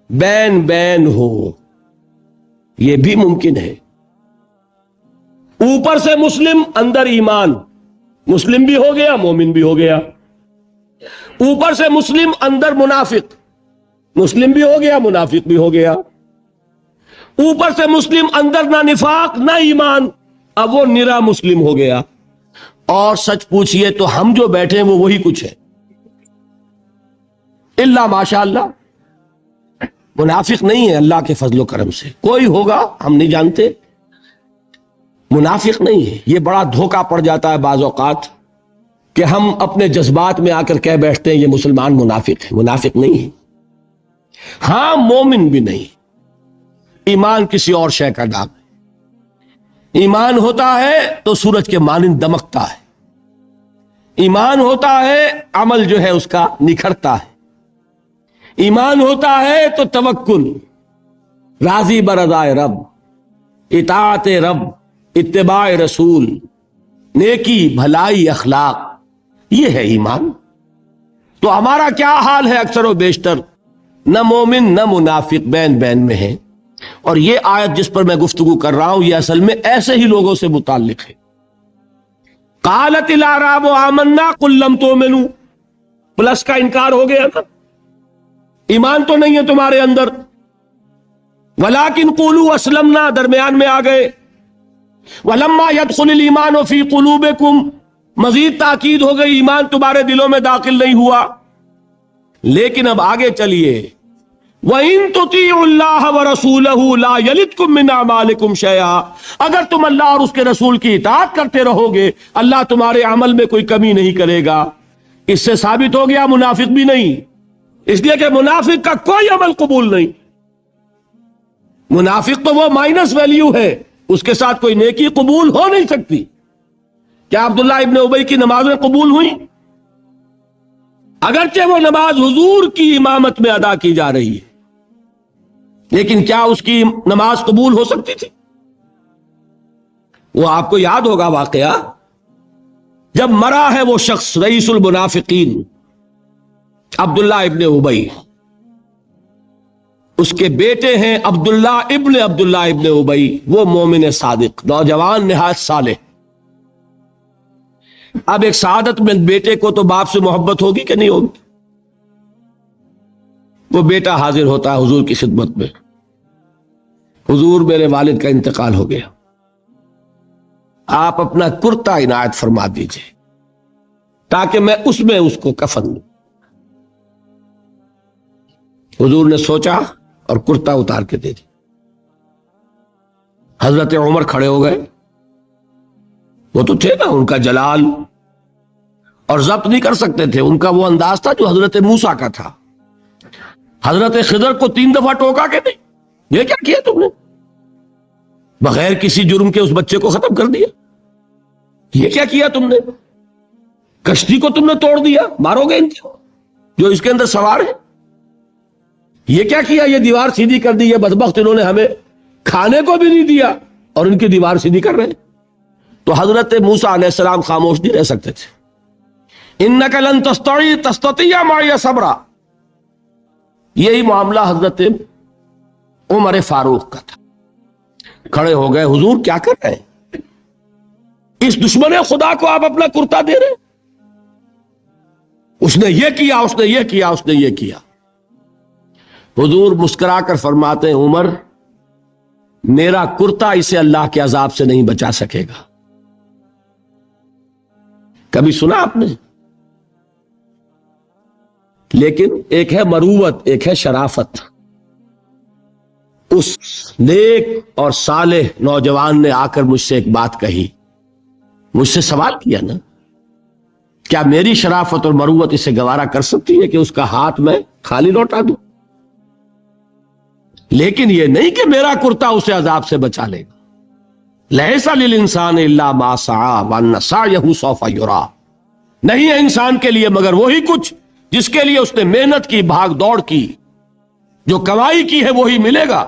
بین بین ہو، یہ بھی ممکن ہے۔ اوپر سے مسلم، اندر ایمان، مسلم بھی ہو گیا، مومن بھی ہو گیا۔ اوپر سے مسلم، اندر منافق، مسلم بھی ہو گیا، منافق بھی ہو گیا۔ اوپر سے مسلم، اندر نہ نفاق نہ ایمان، اب وہ نرا مسلم ہو گیا۔ اور سچ پوچھئے تو ہم جو بیٹھے ہیں وہ وہی کچھ ہے، اللہ ماشاء اللہ منافق نہیں ہے۔ اللہ کے فضل و کرم سے کوئی ہوگا، ہم نہیں جانتے، منافق نہیں ہے۔ یہ بڑا دھوکہ پڑ جاتا ہے بعض اوقات کہ ہم اپنے جذبات میں آ کر کہہ بیٹھتے ہیں یہ مسلمان منافق ہے۔ منافق نہیں ہے، ہاں مومن بھی نہیں، ایمان کسی اور شے کا نام ہے۔ ایمان ہوتا ہے تو سورج کے مانند دمکتا ہے، ایمان ہوتا ہے عمل جو ہے اس کا نکھرتا ہے، ایمان ہوتا ہے تو توکل، راضی برضائے رب، اطاعت رب، اتباع رسول، نیکی بھلائی اخلاق، یہ ہے ایمان۔ تو ہمارا کیا حال ہے اکثر و بیشتر؟ نہ مومن نہ منافق، بین بین میں ہے۔ اور یہ آیت جس پر میں گفتگو کر رہا ہوں یہ اصل میں ایسے ہی لوگوں سے متعلق ہے۔ قالت الاعراب آمنا قل لم تؤمنوا، پلس کا انکار ہو گیا نا، ایمان تو نہیں ہے تمہارے اندر، ولیکن قولوا اسلمنا، درمیان میں آ گئے، ولما يدخل الایمان فی قلوبکم، مزید تاکید ہو گئی ایمان تمہارے دلوں میں داخل نہیں ہوا۔ لیکن اب آگے چلیے، وَإِن تُطِيعُوا اللَّهَ وَرَسُولَهُ لَا يَلِدْكُم مِّنْ أَعْمَالِكُمْ شَيْئًا، اگر تم اللہ اور اس کے رسول کی اطاعت کرتے رہو گے اللہ تمہارے عمل میں کوئی کمی نہیں کرے گا۔ اس سے ثابت ہو گیا منافق بھی نہیں، اس لیے کہ منافق کا کوئی عمل قبول نہیں، منافق تو وہ مائنس ویلیو ہے، اس کے ساتھ کوئی نیکی قبول ہو نہیں سکتی۔ کیا عبداللہ ابن ابی کی نمازیں قبول ہوئی؟ اگرچہ وہ نماز حضور کی امامت میں ادا کی جا رہی ہے، لیکن کیا اس کی نماز قبول ہو سکتی تھی؟ وہ آپ کو یاد ہوگا واقعہ، جب مرا ہے وہ شخص رئیس المنافقین عبداللہ ابن ابی، اس کے بیٹے ہیں عبداللہ ابن ابی، وہ مومن صادق، نوجوان نہایت صالح۔ اب ایک سعادت مند بیٹے کو تو باپ سے محبت ہوگی کہ نہیں ہوگی؟ وہ بیٹا حاضر ہوتا ہے حضور کی خدمت میں، حضور میرے والد کا انتقال ہو گیا، آپ اپنا کرتا عنایت فرما دیجئے تاکہ میں اس کو کفن دوں۔ حضور نے سوچا اور کرتا اتار کے دے دیا۔ حضرت عمر کھڑے ہو گئے، وہ تو تھے نا، ان کا جلال اور ضبط نہیں کر سکتے تھے، ان کا وہ انداز تھا جو حضرت موسیٰ کا تھا۔ حضرت خضر کو 3 دفعہ ٹوکا کہ نہیں، یہ کیا کیا تم نے؟ بغیر کسی جرم کے اس بچے کو ختم کر دیا، یہ کیا کیا تم نے؟ کشتی کو تم نے توڑ دیا، مارو گے ان کو جو اس کے اندر سوار ہے، یہ کیا کیا؟ یہ دیوار سیدھی کر دی، یہ بدبخت انہوں نے ہمیں کھانے کو بھی نہیں دیا اور ان کی دیوار سیدھی کر رہے ہیں۔ تو حضرت موسیٰ علیہ السلام خاموش نہیں رہ سکتے تھے۔ انک لن تستطیع معی صبرا، یہی معاملہ حضرت عمر فاروق کا تھا۔ کھڑے ہو گئے، حضور کیا کر رہے ہیں؟ اس دشمن خدا کو آپ اپنا کرتا دے رہے ہیں؟ اس نے یہ کیا، اس نے یہ کیا، اس نے یہ کیا۔ حضور مسکرا کر فرماتے ہیں، عمر میرا کرتا اسے اللہ کے عذاب سے نہیں بچا سکے گا۔ کبھی سنا آپ نے؟ لیکن ایک ہے مروت، ایک ہے شرافت۔ اس نیک اور صالح نوجوان نے آ کر مجھ سے ایک بات کہی، مجھ سے سوال کیا نا، کیا میری شرافت اور مروت اسے گوارا کر سکتی ہے کہ اس کا ہاتھ میں خالی لوٹا دوں؟ لیکن یہ نہیں کہ میرا کرتا اسے عذاب سے بچا لے گا۔ لیس للانسان الا ما سعى وان سعيه سوف يرى، نہیں ہے انسان کے لیے مگر وہی کچھ جس کے لیے اس نے محنت کی، بھاگ دوڑ کی، جو کمائی کی ہے وہی ملے گا،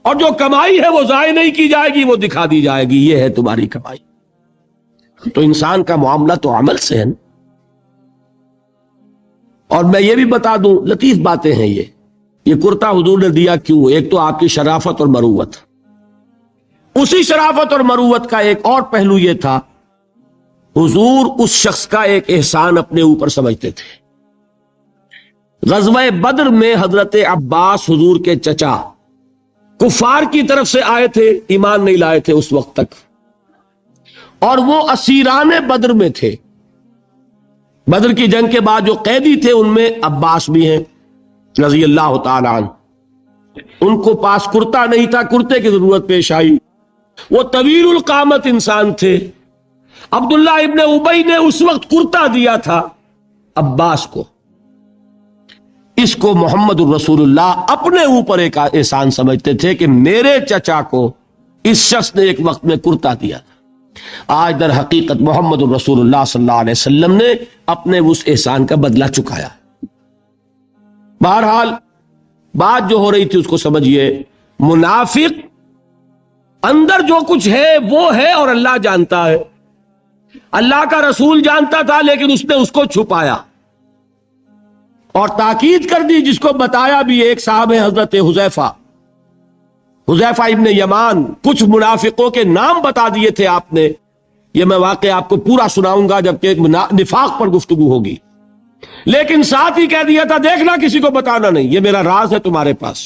اور جو کمائی ہے وہ ضائع نہیں کی جائے گی، وہ دکھا دی جائے گی، یہ ہے تمہاری کمائی۔ تو انسان کا معاملہ تو عمل سے ہے نا۔ اور میں یہ بھی بتا دوں، لطیف باتیں ہیں یہ کرتا حضور نے دیا کیوں؟ ایک تو آپ کی شرافت اور مروت، اسی شرافت اور مروت کا ایک اور پہلو یہ تھا، حضور اس شخص کا ایک احسان اپنے اوپر سمجھتے تھے۔ غزوہ بدر میں حضرت عباس حضور کے چچا کفار کی طرف سے آئے تھے، ایمان نہیں لائے تھے اس وقت تک، اور وہ اسیران بدر میں تھے۔ بدر کی جنگ کے بعد جو قیدی تھے ان میں عباس بھی ہیں رضی اللہ تعالی عنہ۔ ان کو پاس کرتا نہیں تھا، کرتے کی ضرورت پیش آئی، وہ طویل القامت انسان تھے۔ عبداللہ ابن ابی نے اس وقت کرتا دیا تھا عباس کو، اس کو محمد الرسول اللہ اپنے اوپر ایک احسان سمجھتے تھے کہ میرے چچا کو اس شخص نے ایک وقت میں کرتا دیا تھا۔ آج در حقیقت محمد الرسول اللہ صلی اللہ علیہ وسلم نے اپنے اس احسان کا بدلہ چکایا۔ بہرحال بات جو ہو رہی تھی اس کو سمجھیے، منافق اندر جو کچھ ہے وہ ہے اور اللہ جانتا ہے، اللہ کا رسول جانتا تھا لیکن اس نے اس کو چھپایا اور تاکید کر دی، جس کو بتایا بھی ایک صاحب حضرت حذیفہ ابن یمان، کچھ منافقوں کے نام بتا دیے تھے آپ نے، یہ میں واقعہ آپ کو پورا سناؤں گا جبکہ نفاق پر گفتگو ہوگی، لیکن ساتھ ہی کہہ دیا تھا دیکھنا کسی کو بتانا نہیں، یہ میرا راز ہے تمہارے پاس۔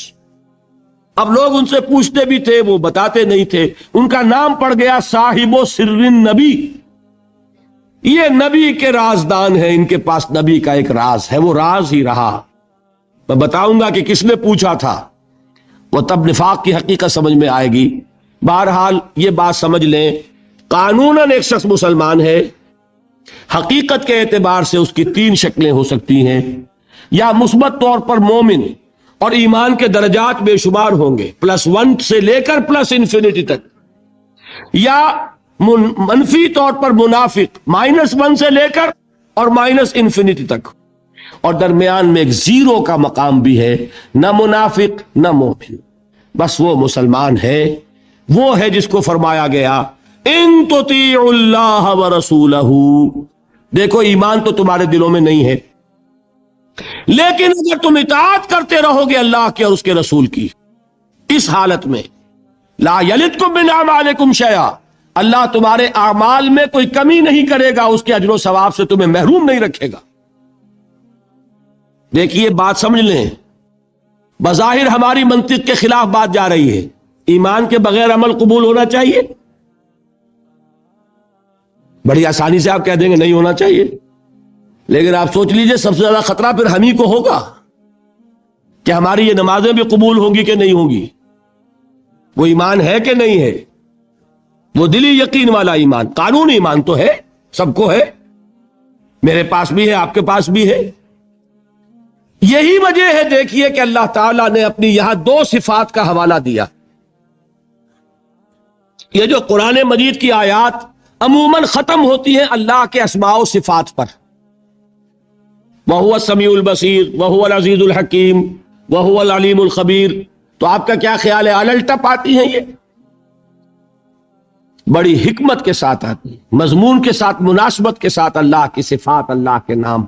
اب لوگ ان سے پوچھتے بھی تھے، وہ بتاتے نہیں تھے، ان کا نام پڑ گیا صاحب و سر نبی، یہ نبی کے رازدان ہیں، ان کے پاس نبی کا ایک راز ہے، وہ راز ہی رہا۔ میں بتاؤں گا کہ کس نے پوچھا تھا، وہ تب نفاق کی حقیقت سمجھ میں آئے گی۔ بہرحال یہ بات سمجھ لیں، قانوناً ایک شخص مسلمان ہے، حقیقت کے اعتبار سے اس کی تین شکلیں ہو سکتی ہیں، یا مثبت طور پر مومن اور ایمان کے درجات بے شمار ہوں گے، +1 سے لے کر +انفینٹی تک، یا منفی طور پر منافق، -1 سے لے کر اور -انفینٹی تک، اور درمیان میں ایک زیرو کا مقام بھی ہے، نہ منافق نہ مومن، بس وہ مسلمان ہے، وہ ہے جس کو فرمایا گیا ان تطیعوا اللہ ورسولہ، دیکھو ایمان تو تمہارے دلوں میں نہیں ہے، لیکن اگر تم اطاعت کرتے رہو گے اللہ کے اور اس کے رسول کی، اس حالت میں لا یلدکم من اعمالکم شیئا، اللہ تمہارے اعمال میں کوئی کمی نہیں کرے گا، اس کے اجر و ثواب سے تمہیں محروم نہیں رکھے گا۔ دیکھیے بات سمجھ لیں، بظاہر ہماری منطق کے خلاف بات جا رہی ہے، ایمان کے بغیر عمل قبول ہونا چاہیے، بڑی آسانی سے آپ کہہ دیں گے نہیں ہونا چاہیے، لیکن آپ سوچ لیجئے سب سے زیادہ خطرہ پھر ہم ہی کو ہوگا کہ ہماری یہ نمازیں بھی قبول ہوں گی کہ نہیں ہوں گی، وہ ایمان ہے کہ نہیں ہے، وہ دلی یقین والا ایمان، قانونی ایمان تو ہے، سب کو ہے، میرے پاس بھی ہے، آپ کے پاس بھی ہے۔ یہی وجہ ہے دیکھیے کہ اللہ تعالیٰ نے اپنی یہاں 2 صفات کا حوالہ دیا۔ یہ جو قرآن مجید کی آیات عموماً ختم ہوتی ہیں اللہ کے اسماء و صفات پر، وَهُوَ السَّمِيعُ الْبَصِيرُ وَهُوَ الْعَزِيزُ الْحَكِيمُ وَهُوَ الْعَلِيمُ الْخَبِيرُ، تو آپ کا کیا خیال ہے الٹپ آتی ہیں؟ یہ بڑی حکمت کے ساتھ آتی ہیں، مضمون کے ساتھ، مناسبت کے ساتھ، اللہ کی صفات، اللہ کے نام،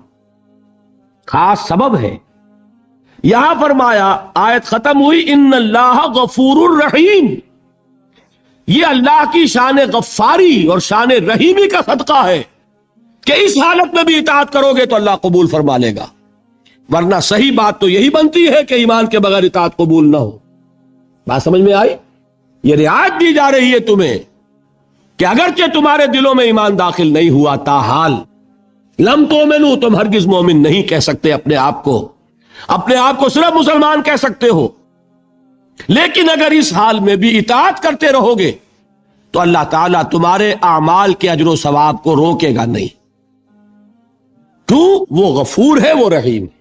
خاص سبب ہے۔ یہاں فرمایا، آیت ختم ہوئی ان اللہ غفور الرحیم، یہ اللہ کی شان غفاری اور شان رحیمی کا صدقہ ہے کہ اس حالت میں بھی اطاعت کرو گے تو اللہ قبول فرما لے گا، ورنہ صحیح بات تو یہی بنتی ہے کہ ایمان کے بغیر اطاعت قبول نہ ہو۔ بات سمجھ میں آئی؟ یہ رعایت دی جا رہی ہے تمہیں کہ اگرچہ تمہارے دلوں میں ایمان داخل نہیں ہوا، تاحال لم تؤمنوا، تم ہرگز مومن نہیں کہہ سکتے اپنے آپ کو صرف مسلمان کہہ سکتے ہو، لیکن اگر اس حال میں بھی اطاعت کرتے رہو گے تو اللہ تعالیٰ تمہارے اعمال کے اجر و ثواب کو روکے گا نہیں، کیوں؟ وہ غفور ہے، وہ رحیم ہے۔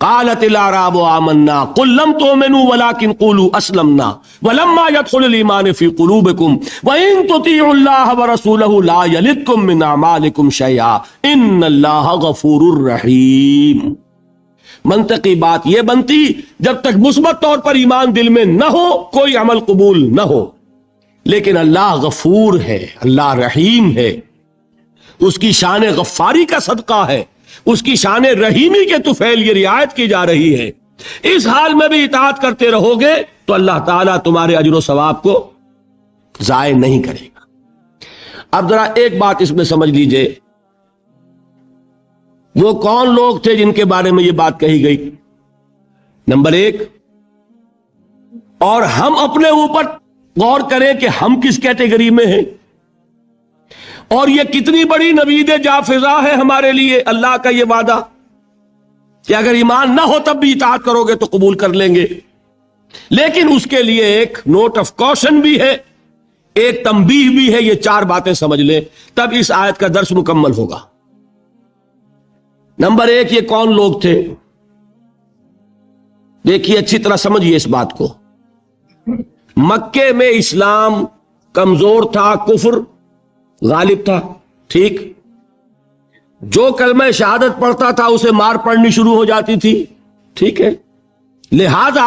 قالت الاعراب آمنا قل لم تؤمنوا ولكن قولوا اسلمنا ولما يدخل الايمان في قلوبكم وان تطيعوا الله ورسوله لا يلدكم من اعمالكم شيئا ان الله غفور رحيم۔ منطقی بات یہ بنتی جب تک مثبت طور پر ایمان دل میں نہ ہو کوئی عمل قبول نہ ہو، لیکن اللہ غفور ہے، اللہ رحیم ہے، اس کی شان غفاری کا صدقہ ہے، اس کی شان رحیمی کے طفیل یہ رعایت کی جا رہی ہے۔ اس حال میں بھی اطاعت کرتے رہو گے تو اللہ تعالیٰ تمہارے اجر و ثواب کو ضائع نہیں کرے گا۔ اب ذرا ایک بات اس میں سمجھ لیجئے، وہ کون لوگ تھے جن کے بارے میں یہ بات کہی گئی؟ نمبر 1، اور ہم اپنے اوپر غور کریں کہ ہم کس کیٹیگری میں ہیں، اور یہ کتنی بڑی نوید جافزہ ہے ہمارے لیے اللہ کا یہ وعدہ کہ اگر ایمان نہ ہو تب بھی اطاعت کرو گے تو قبول کر لیں گے، لیکن اس کے لیے ایک نوٹ آف کوشن بھی ہے، ایک تنبیہ بھی ہے۔ یہ 4 باتیں سمجھ لیں تب اس آیت کا درس مکمل ہوگا۔ نمبر 1، یہ کون لوگ تھے؟ دیکھیے اچھی طرح سمجھیے اس بات کو. مکے میں اسلام کمزور تھا، کفر غالب تھا، ٹھیک. جو کلمہ شہادت پڑھتا تھا اسے مار پڑنی شروع ہو جاتی تھی، ٹھیک ہے. لہذا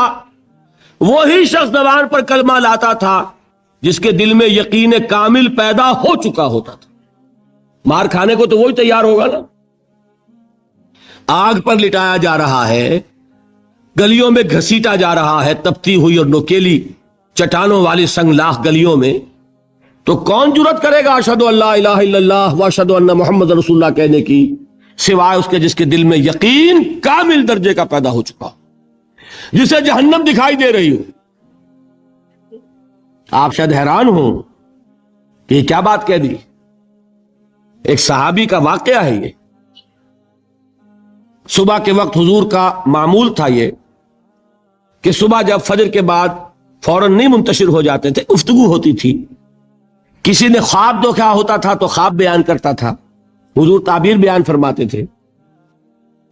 وہی شخص زبان پر کلمہ لاتا تھا جس کے دل میں یقین کامل پیدا ہو چکا ہوتا تھا. مار کھانے کو تو وہی تیار ہوگا نا. آگ پر لٹایا جا رہا ہے، گلیوں میں گھسیٹا جا رہا ہے، تپتی ہوئی اور نوکیلی چٹانوں والی سنگلاخ گلیوں میں، تو کون جرات کرے گا اشہد ان لا الہ الا اللہ واشہد ان محمد رسول اللہ کہنے کی، سوائے اس کے جس کے دل میں یقین کامل درجے کا پیدا ہو چکا ہو، جسے جہنم دکھائی دے رہی ہو. آپ شاید حیران ہوں کہ یہ کیا بات کہہ دی. ایک صحابی کا واقعہ ہے یہ. صبح کے وقت حضور کا معمول تھا یہ کہ صبح جب فجر کے بعد فوراً نہیں منتشر ہو جاتے تھے، گفتگو ہوتی تھی. کسی نے خواب دیکھا ہوتا تھا تو خواب بیان کرتا تھا، حضور تعبیر بیان فرماتے تھے.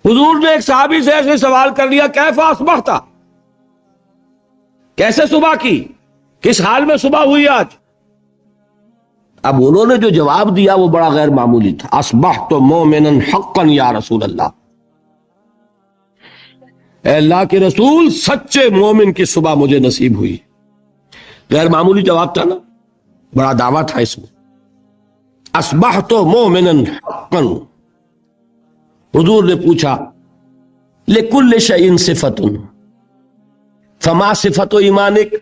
حضور نے ایک صحابی سے ایسے سوال کر لیا، کیف اصبحت، کیسے صبح کی، کس حال میں صبح ہوئی آج؟ اب انہوں نے جو جواب دیا وہ بڑا غیر معمولی تھا. اصبحت مومنا حقا یا رسول اللہ، اے اللہ کے رسول سچے مومن کی صبح مجھے نصیب ہوئی. غیر معمولی جواب تھا نا، بڑا دعویٰ تھا اس میں. اصبحت مومنا حقا. حضور نے پوچھا لکل شیء صفۃ فما صفۃ ایمانک،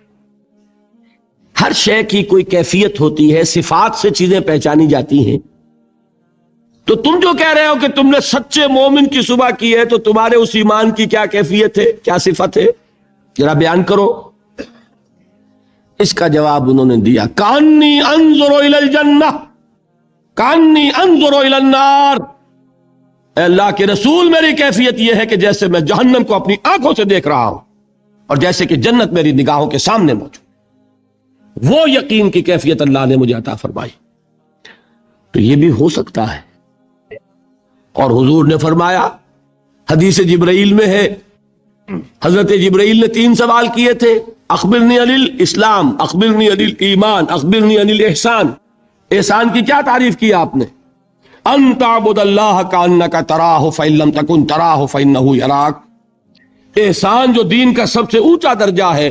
ہر شے کی کوئی کیفیت ہوتی ہے، صفات سے چیزیں پہچانی جاتی ہیں. تو تم جو کہہ رہے ہو کہ تم نے سچے مومن کی صبح کی ہے، تو تمہارے اس ایمان کی کیا کیفیت ہے، کیا صفت ہے، ذرا بیان کرو. اس کا جواب انہوں نے دیا، کانی انظر الی الجنہ کانی انظر الی النار. اے اللہ کے رسول میری کیفیت یہ ہے کہ جیسے میں جہنم کو اپنی آنکھوں سے دیکھ رہا ہوں اور جیسے کہ جنت میری نگاہوں کے سامنے موجود. وہ یقین کی کیفیت اللہ نے مجھے عطا فرمائی. تو یہ بھی ہو سکتا ہے. اور حضور نے فرمایا، حدیث جبرائیل میں ہے، حضرت جبرائیل نے 3 سوال کیے تھے، اخبرنی عن الاسلام، اخبرنی عن الایمان، اخبرنی عن الاحسان. احسان کی کیا تعریف کی آپ نے؟ ان تعبد اللہ کانک تراہ فإن لم تکن تراہ فإنہ یراک. احسان جو دین کا سب سے اونچا درجہ ہے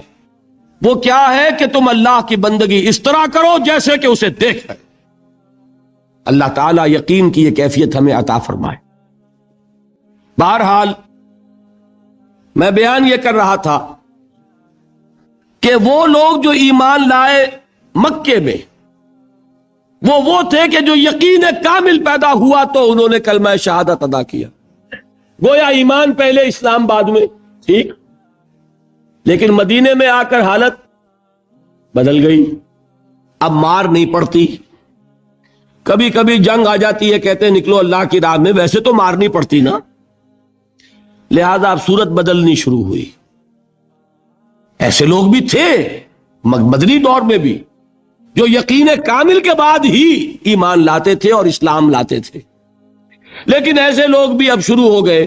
وہ کیا ہے کہ تم اللہ کی بندگی اس طرح کرو جیسے کہ اسے دیکھ رہے. اللہ تعالیٰ یقین کی یہ کیفیت ہمیں عطا فرمائے. بہرحال میں بیان یہ کر رہا تھا کہ وہ لوگ جو ایمان لائے مکے میں، وہ تھے کہ جو یقین کامل پیدا ہوا تو انہوں نے کلمہ شہادت ادا کیا. گویا ایمان پہلے، اسلام بعد میں، ٹھیک. لیکن مدینے میں آ کر حالت بدل گئی. اب مار نہیں پڑتی. کبھی کبھی جنگ آ جاتی ہے، کہتے ہیں نکلو اللہ کی راہ میں، ویسے تو مارنی پڑتی نا. لہذا اب صورت بدلنی شروع ہوئی. ایسے لوگ بھی تھے مدنی دور میں بھی جو یقین کامل کے بعد ہی ایمان لاتے تھے اور اسلام لاتے تھے. لیکن ایسے لوگ بھی اب شروع ہو گئے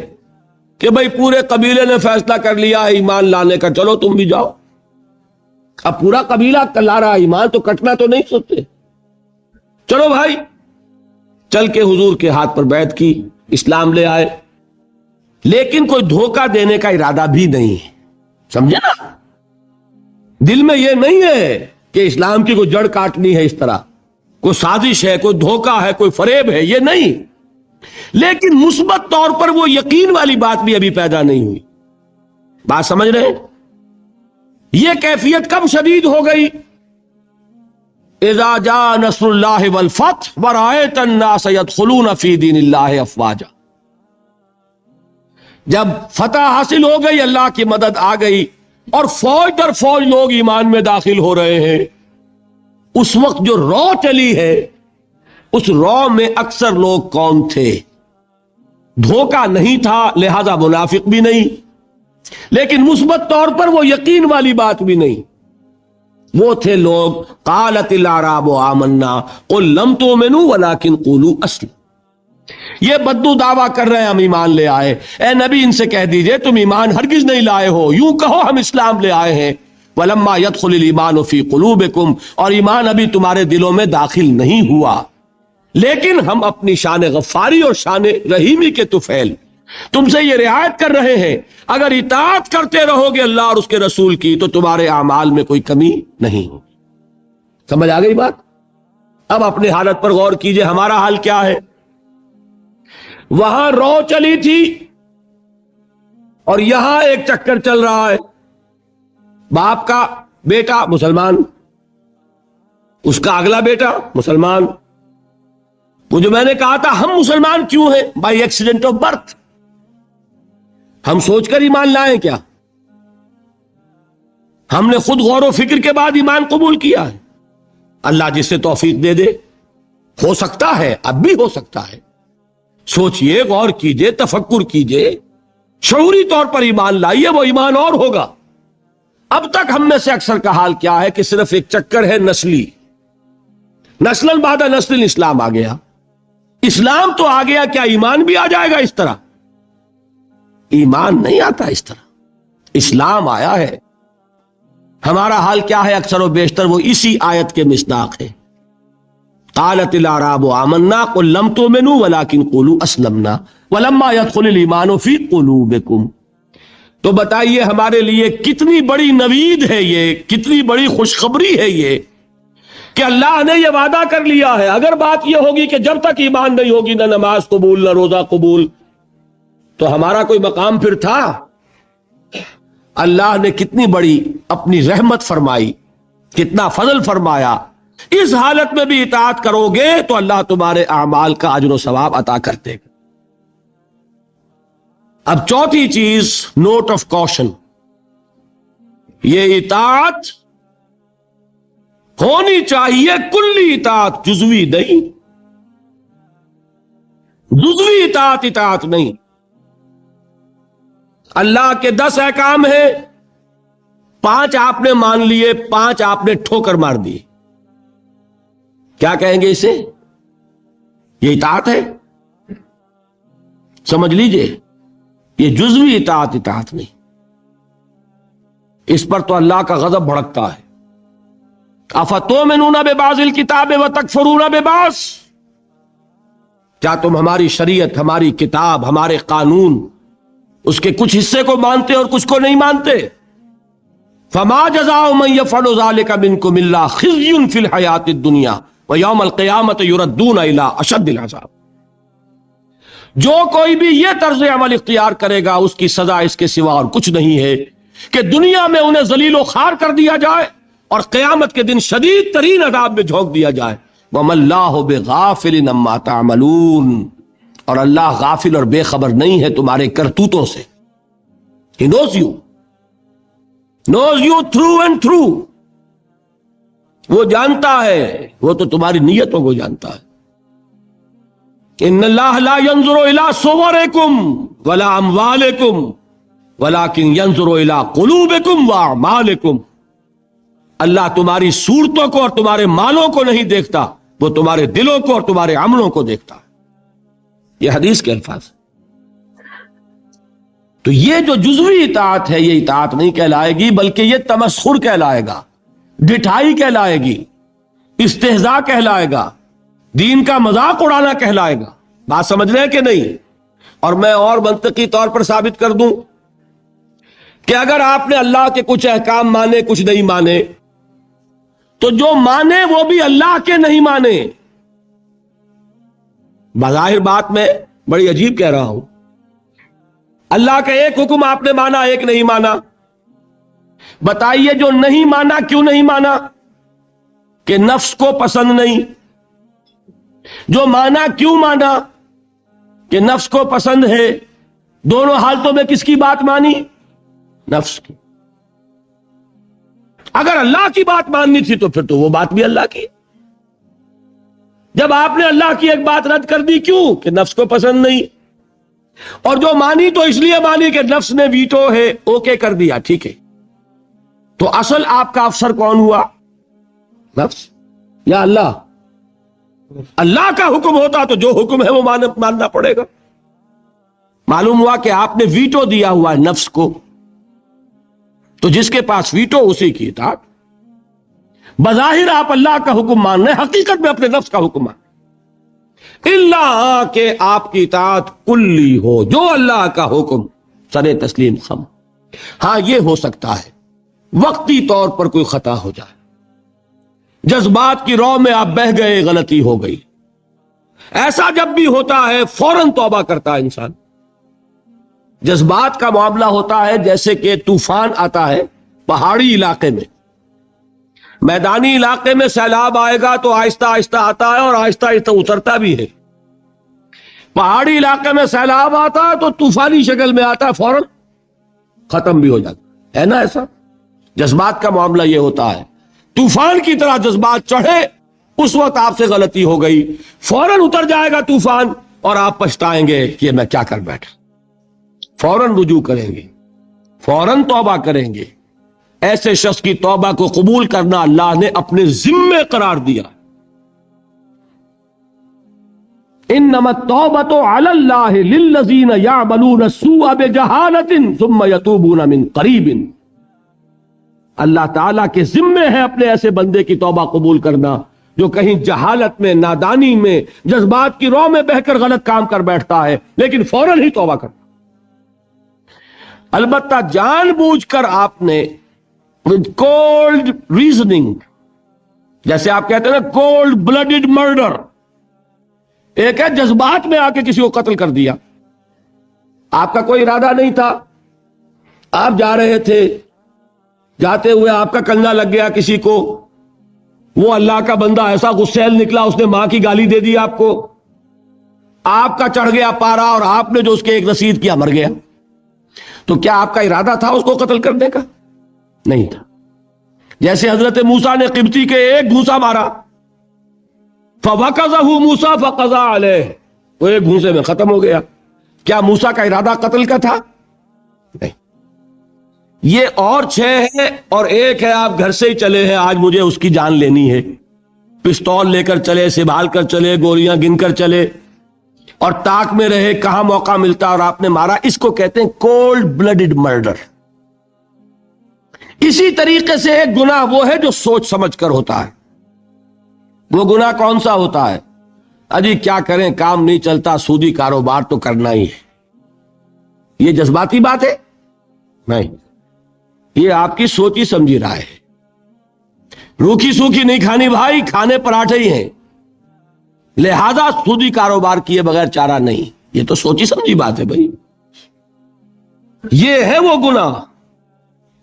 کہ بھئی پورے قبیلے نے فیصلہ کر لیا ہے ایمان لانے کا، چلو تم بھی جاؤ. اب پورا قبیلہ لا رہا ایمان، تو کٹنا تو نہیں سکتے. چلو بھائی، چل کے حضور کے ہاتھ پر بیعت کی، اسلام لے آئے. لیکن کوئی دھوکہ دینے کا ارادہ بھی نہیں ہے، سمجھے نا. دل میں یہ نہیں ہے کہ اسلام کی کوئی جڑ کاٹنی ہے، اس طرح کوئی سازش ہے، کوئی دھوکہ ہے، کوئی فریب ہے، یہ نہیں. لیکن مثبت طور پر وہ یقین والی بات بھی ابھی پیدا نہیں ہوئی. بات سمجھ رہے ہیں؟ یہ کیفیت کب شدید ہو گئی؟ اذا جاء نصر اللہ والفتح ورأیت الناس يدخلون فی دین اللہ افواجا. جب فتح حاصل ہو گئی، اللہ کی مدد آ گئی اور فوج در فوج لوگ ایمان میں داخل ہو رہے ہیں، اس وقت جو رو چلی ہے، اس رو میں اکثر لوگ کون تھے؟ دھوکہ نہیں تھا، لہذا منافق بھی نہیں، لیکن مثبت طور پر وہ یقین والی بات بھی نہیں. وہ تھے لوگ قالت الاعراب آمنا قل لم تؤمنوا ولکن قولوا اسلموا. یہ بدو دعویٰ کر رہے ہیں ہم ایمان لے آئے. اے نبی ان سے کہہ دیجئے تم ایمان ہرگز نہیں لائے ہو، یوں کہو ہم اسلام لے آئے ہیں. وَلَمَّا يَدْخُلِ الْإِيمَانُ فِي قُلُوبِكُمْ، اور ایمان ابھی تمہارے دلوں میں داخل نہیں ہوا، لیکن ہم اپنی شان غفاری اور شان رحیمی کے طفیل تم سے یہ رعایت کر رہے ہیں، اگر اطاعت کرتے رہو گے اللہ اور اس کے رسول کی تو تمہارے اعمال میں کوئی کمی نہیں ہوگی. سمجھ آ گئی بات؟ اب اپنی حالت پر غور کیجئے، ہمارا حال کیا ہے؟ وہاں رو چلی تھی اور یہاں ایک چکر چل رہا ہے. باپ کا بیٹا مسلمان، اس کا اگلا بیٹا مسلمان. وہ جو میں نے کہا تھا ہم مسلمان کیوں ہیں؟ By accident of birth. ہم سوچ کر ایمان لائیں کیا؟ ہم نے خود غور و فکر کے بعد ایمان قبول کیا ہے. اللہ جس سے توفیق دے دے، ہو سکتا ہے، اب بھی ہو سکتا ہے. سوچئے، غور کیجئے، تفکر کیجئے، شعوری طور پر ایمان لائیے، وہ ایمان اور ہوگا. اب تک ہم میں سے اکثر کا حال کیا ہے کہ صرف ایک چکر ہے نسلی، نسل بعد نسل اسلام آ گیا. اسلام تو آ گیا، کیا ایمان بھی آ جائے گا اس طرح؟ ایمان نہیں آتا اس طرح، اسلام آیا ہے. ہمارا حال کیا ہے اکثر و بیشتر؟ وہ اسی آیت کے مصداق ہے. قالت الاعراب آمنا قل لم تؤمنوا ولكن قولوا اسلمنا ولما يدخل الايمان في قلوبكم. تو بتائیے ہمارے لیے کتنی بڑی نوید ہے یہ، کتنی بڑی خوشخبری ہے یہ کہ اللہ نے یہ وعدہ کر لیا ہے. اگر بات یہ ہوگی کہ جب تک ایمان نہیں ہوگی نہ نماز قبول نہ روزہ قبول، تو ہمارا کوئی مقام پھر تھا؟ اللہ نے کتنی بڑی اپنی رحمت فرمائی، کتنا فضل فرمایا. اس حالت میں بھی اطاعت کرو گے تو اللہ تمہارے اعمال کا اجر و ثواب عطا کر دے گا. اب چوتھی چیز، نوٹ آف کوشن، یہ اطاعت ہونی چاہیے کلی اطاعت، جزوی نہیں. جزوی اطاعت اطاعت نہیں. اللہ کے 10 احکام ہیں، 5 آپ نے مان لیے، 5 آپ نے ٹھوکر مار دی. کیا کہیں گے اسے؟ یہ اطاعت ہے؟ سمجھ لیجئے، یہ جزوی اطاعت اطاعت نہیں. اس پر تو اللہ کا غضب بھڑکتا ہے. افتؤمنون ببعض الکتاب وتکفرون ببعض، کیا تم ہماری شریعت، ہماری کتاب، ہمارے قانون، اس کے کچھ حصے کو مانتے اور کچھ کو نہیں مانتے؟ فما جزاء من يفعل ذلك منكم الا خزي في الحياة الدنيا ويوم القيامة يردون الى اشد العذاب. جو کوئی بھی یہ طرز عمل اختیار کرے گا اس کی سزا اس کے سوا اور کچھ نہیں ہے کہ دنیا میں انہیں ذلیل و خوار کر دیا جائے اور قیامت کے دن شدید ترین عذاب میں جھونک دیا جائے. وَمَا اللَّهُ بِغَافِلٍ عَمَّا تَعْمَلُونَ، اور اللہ غافل اور بے خبر نہیں ہے تمہارے کرتوتوں سے. He knows you through and through. وہ جانتا ہے، وہ تو تمہاری نیتوں کو جانتا ہے. ان اللہ لا ينظر الى صورکم ولا اموالکم ولكن ينظر الى قلوبکم واعمالکم. اللہ تمہاری صورتوں کو اور تمہارے مالوں کو نہیں دیکھتا، وہ تمہارے دلوں کو اور تمہارے عملوں کو دیکھتا ہے. یہ حدیث کے الفاظ. تو یہ جو جزوی اطاعت ہے یہ اطاعت نہیں کہلائے گی، بلکہ یہ تمسخر کہلائے گا، ڈٹھائی کہلائے گی، استہزاء کہلائے گا، دین کا مذاق اڑانا کہلائے گا. بات سمجھ رہے ہیں کہ نہیں؟ اور میں اور منطقی طور پر ثابت کر دوں کہ اگر آپ نے اللہ کے کچھ احکام مانے کچھ نہیں مانے، تو جو مانے وہ بھی اللہ کے نہیں مانے. بظاہر بات میں بڑی عجیب کہہ رہا ہوں، اللہ کا ایک حکم آپ نے مانا ایک نہیں مانا. بتائیے جو نہیں مانا کیوں نہیں مانا؟ کہ نفس کو پسند نہیں. جو مانا کیوں مانا؟ کہ نفس کو پسند ہے. دونوں حالتوں میں کس کی بات مانی؟ نفس کی. اگر اللہ کی بات ماننی تھی تو پھر تو وہ بات بھی اللہ کی. جب آپ نے اللہ کی ایک بات رد کر دی، کیوں؟ کہ نفس کو پسند نہیں. اور جو مانی تو اس لیے مانی کہ نفس نے ویٹو ہے، اوکے کر دیا، ٹھیک ہے. تو اصل آپ کا افسر کون ہوا؟ نفس یا اللہ؟ اللہ کا حکم ہوتا تو جو حکم ہے وہ ماننا پڑے گا. معلوم ہوا کہ آپ نے ویٹو دیا ہوا ہے نفس کو، تو جس کے پاس ویٹو اسی کی اطاعت. بظاہر آپ اللہ کا حکم مان رہے ہیں، حقیقت میں اپنے نفس کا حکم مان رہے ہیں. اللہ کہ آپ کی اطاعت کلی ہو، جو اللہ کا حکم سر تسلیم خم. ہاں یہ ہو سکتا ہے وقتی طور پر کوئی خطا ہو جائے، جذبات کی رو میں آپ بہہ گئے، غلطی ہو گئی. ایسا جب بھی ہوتا ہے فوراً توبہ کرتا ہے انسان. جذبات کا معاملہ ہوتا ہے جیسے کہ طوفان آتا ہے پہاڑی علاقے میں، میدانی علاقے میں سیلاب آئے گا تو آہستہ آہستہ آتا ہے اور آہستہ آہستہ اترتا بھی ہے. پہاڑی علاقے میں سیلاب آتا ہے تو طوفانی شکل میں آتا ہے، فوراً ختم بھی ہو جاتا ہے نا. ایسا جذبات کا معاملہ یہ ہوتا ہے، طوفان کی طرح جذبات چڑھے، اس وقت آپ سے غلطی ہو گئی، فوراً اتر جائے گا طوفان اور آپ پچھتائیں گے کہ میں کیا کر بیٹھا. فوراً رجوع کریں گے، فوراً توبہ کریں گے. ایسے شخص کی توبہ کو قبول کرنا اللہ نے اپنے ذمے قرار دیا. انما التوبۃ علی اللہ للذین یعملون السوء بجہالۃ ثم یتوبون من قریب. اللہ تعالیٰ کے ذمے ہے اپنے ایسے بندے کی توبہ قبول کرنا جو کہیں جہالت میں، نادانی میں، جذبات کی رو میں بہ کر غلط کام کر بیٹھتا ہے لیکن فوراً ہی توبہ کرتا. البتہ جان بوجھ کر آپ نے with cold reasoning، جیسے آپ کہتے ہیں نا cold blooded murder، ایک ہے جذبات میں آ کے کسی کو قتل کر دیا. آپ کا کوئی ارادہ نہیں تھا، آپ جا رہے تھے، جاتے ہوئے آپ کا کنگا لگ گیا کسی کو، وہ اللہ کا بندہ ایسا غسیل نکلا اس نے ماں کی گالی دے دی آپ کو، آپ کا چڑھ گیا پارا اور آپ نے جو اس کے ایک رسید کیا مر گیا. تو کیا آپ کا ارادہ تھا اس کو قتل کرنے کا؟ نہیں تھا. جیسے حضرت موسیٰ نے قبطی کے ایک گھونسا مارا، فَوَقَذَهُ مُوسَىٰ فَقَضَىٰ عَلَيْهِ، وہ ایک گھونسے میں ختم ہو گیا. کیا موسیٰ کا ارادہ قتل کا تھا؟ نہیں. یہ اور 6 ہے اور ایک ہے آپ گھر سے ہی چلے ہیں، آج مجھے اس کی جان لینی ہے، پستول لے کر چلے، سنبھال کر چلے، گولیاں گن کر چلے اور تاک میں رہے کہاں موقع ملتا اور آپ نے مارا. اس کو کہتے ہیں کولڈ بلڈڈ مرڈر. اسی طریقے سے ایک گناہ وہ ہے جو سوچ سمجھ کر ہوتا ہے. وہ گناہ کون سا ہوتا ہے؟ اجی کیا کریں، کام نہیں چلتا، سودی کاروبار تو کرنا ہی ہے. یہ جذباتی بات ہے؟ نہیں، یہ آپ کی سوچی سمجھی رائے ہے. روکھی سوکھی نہیں کھانی بھائی، کھانے پراٹھے ہی ہیں، لہذا سودی کاروبار کیے بغیر چارہ نہیں. یہ تو سوچی سمجھی بات ہے بھائی. یہ ہے وہ گناہ.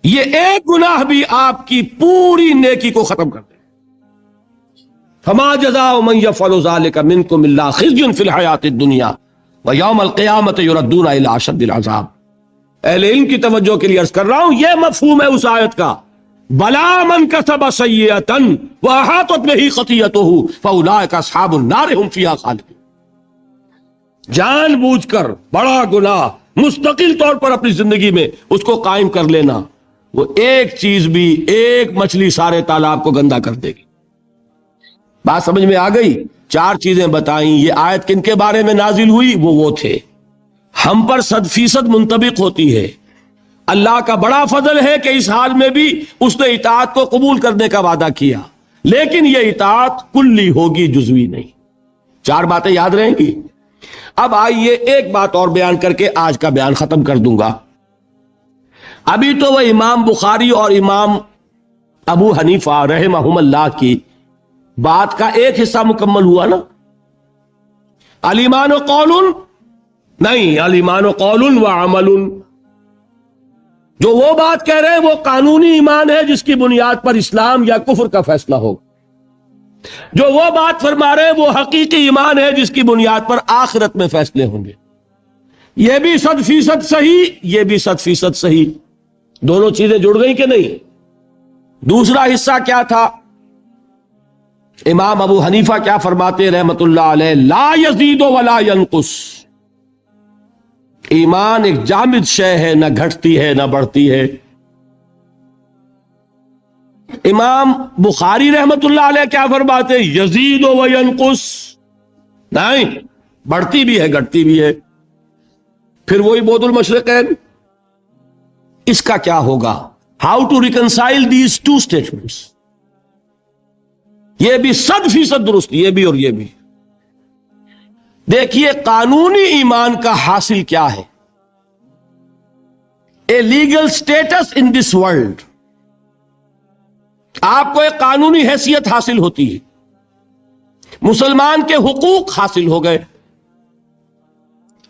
یہ ایک گناہ بھی آپ کی پوری نیکی کو ختم کر دے. فما جزاء من يفعل ذلك منكم الا خزي في الحياة الدنيا ويوم القيامة يردون الى اشد العذاب. اہل علم کی توجہ کے لیے عرض کر رہا ہوں، یہ مفہوم ہے اس آیت کا. بلا من کسب سیئۃ واحاطت به خطیئته فاولئک اصحاب النار هم فیہا خالدون. جان بوجھ کر بڑا گناہ مستقل طور پر اپنی زندگی میں اس کو قائم کر لینا، وہ ایک چیز بھی، ایک مچھلی سارے تالاب کو گندا کر دے گی. بات سمجھ میں آ گئی؟ 4 چیزیں بتائیں. یہ آیت کن کے بارے میں نازل ہوئی؟ وہ تھے. ہم پر 100% منطبق ہوتی ہے. اللہ کا بڑا فضل ہے کہ اس حال میں بھی اس نے اطاعت کو قبول کرنے کا وعدہ کیا، لیکن یہ اطاعت کلی ہوگی، جزوی نہیں. 4 باتیں یاد رہیں گی. اب آئیے ایک بات اور بیان کر کے آج کا بیان ختم کر دوں گا. ابھی تو وہ امام بخاری اور امام ابو حنیفہ رحمہم اللہ کی بات کا ایک حصہ مکمل ہوا نا. الایمان قول نہیں، الایمان قول و عمل. جو وہ بات کہہ رہے ہیں وہ قانونی ایمان ہے جس کی بنیاد پر اسلام یا کفر کا فیصلہ ہوگا. جو وہ بات فرما رہے ہیں وہ حقیقی ایمان ہے جس کی بنیاد پر آخرت میں فیصلے ہوں گے. یہ بھی 100% صحیح، یہ بھی 100% صحیح. دونوں چیزیں جڑ گئی کہ نہیں؟ دوسرا حصہ کیا تھا؟ امام ابو حنیفہ کیا فرماتے رحمت اللہ علیہ؟ لا یزید ولا ینقص. ایمان ایک جامد شے ہے، نہ گھٹتی ہے نہ بڑھتی ہے. امام بخاری رحمت اللہ علیہ کیا فرماتے ہیں؟ یزید و ینقص، نہیں، بڑھتی بھی ہے گھٹتی بھی ہے۔ پھر وہی بعد المشرقین، اس کا کیا ہوگا؟ How to reconcile these two statements? یہ بھی 100% درست، یہ بھی اور یہ بھی۔ دیکھیے قانونی ایمان کا حاصل کیا ہے؟ A legal status in this world, آپ کو ایک قانونی حیثیت حاصل ہوتی ہے، مسلمان کے حقوق حاصل ہو گئے،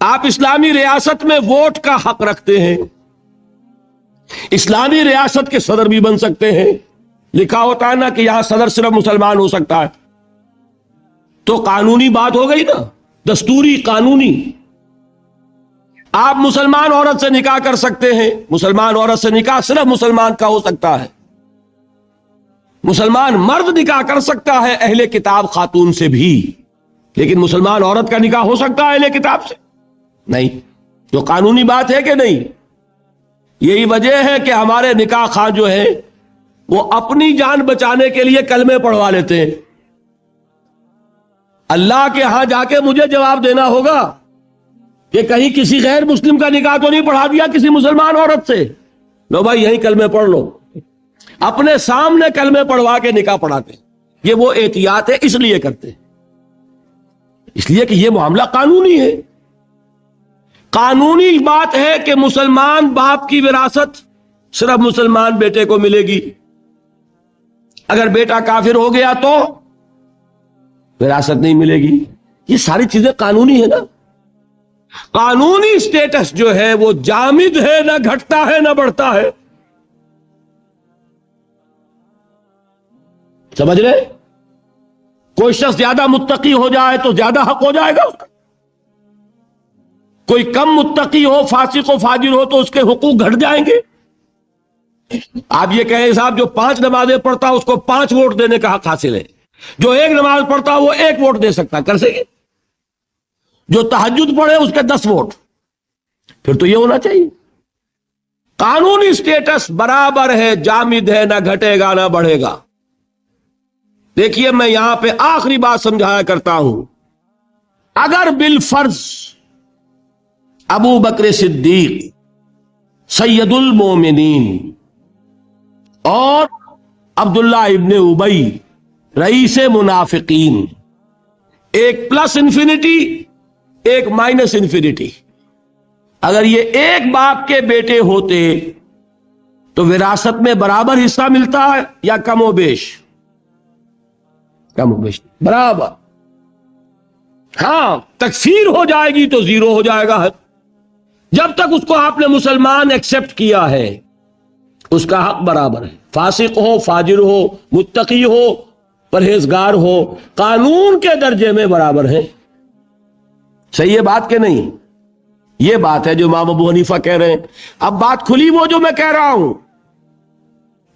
آپ اسلامی ریاست میں ووٹ کا حق رکھتے ہیں، اسلامی ریاست کے صدر بھی بن سکتے ہیں، لکھا ہوتا ہے نا کہ یہاں صدر صرف مسلمان ہو سکتا ہے، تو قانونی بات ہو گئی نا، دستوری قانونی۔ آپ مسلمان عورت سے نکاح کر سکتے ہیں، مسلمان عورت سے نکاح صرف مسلمان کا ہو سکتا ہے، مسلمان مرد نکاح کر سکتا ہے اہل کتاب خاتون سے بھی، لیکن مسلمان عورت کا نکاح ہو سکتا ہے اہل کتاب سے نہیں۔ جو قانونی بات ہے کہ نہیں؟ یہی وجہ ہے کہ ہمارے نکاح خواہ جو ہے وہ اپنی جان بچانے کے لیے کلمے پڑھوا لیتے ہیں۔ اللہ کے ہاں جا کے مجھے جواب دینا ہوگا کہ کہیں کسی غیر مسلم کا نکاح تو نہیں پڑھا دیا کسی مسلمان عورت سے؟ لو بھائی یہیں کلمے پڑھ لو، اپنے سامنے کلمے پڑھوا کے نکاح پڑھاتے ہیں۔ یہ وہ احتیاط ہے، اس لیے کرتے ہیں، اس لیے کہ یہ معاملہ قانونی ہے۔ قانونی بات ہے کہ مسلمان باپ کی وراثت صرف مسلمان بیٹے کو ملے گی، اگر بیٹا کافر ہو گیا تو وراثت نہیں ملے گی۔ یہ ساری چیزیں قانونی ہے نا۔ قانونی سٹیٹس جو ہے وہ جامد ہے، نہ گھٹتا ہے نہ بڑھتا ہے، سمجھ رہے؟ کوئی شخص زیادہ متقی ہو جائے تو زیادہ حق ہو جائے گا اس کا، کوئی کم متقی ہو، فاسق و فاجر ہو تو اس کے حقوق گھٹ جائیں گے۔ آپ یہ کہیں صاحب جو 5 نمازیں پڑھتا اس کو 5 ووٹ دینے کا حق حاصل ہے، جو 1 نماز پڑھتا وہ 1 ووٹ دے سکتا، کر سکے؟ جو تہجد پڑھے اس کے 10 ووٹ، پھر تو یہ ہونا چاہیے۔ قانونی سٹیٹس برابر ہے، جامد ہے، نہ گھٹے گا نہ بڑھے گا۔ دیکھیے میں یہاں پہ آخری بات سمجھایا کرتا ہوں، اگر بالفرض ابو بکر صدیق سید المومنین اور عبداللہ ابن ابی رئیس منافقین، ایک پلس انفینٹی ایک مائنس انفینٹی، اگر یہ ایک باپ کے بیٹے ہوتے تو وراثت میں برابر حصہ ملتا ہے یا کم و بیش؟ کم و بیش برابر۔ ہاں تکفیر ہو جائے گی تو 0 ہو جائے گا۔ جب تک اس کو آپ نے مسلمان ایکسپٹ کیا ہے اس کا حق برابر ہے، فاسق ہو، فاجر ہو، متقی ہو، پرہیزگار ہو، قانون کے درجے میں برابر ہے۔ صحیح ہے بات کہ نہیں؟ یہ بات ہے جو امام ابو حنیفہ کہہ رہے ہیں۔ اب بات کھلی وہ جو میں کہہ رہا ہوں،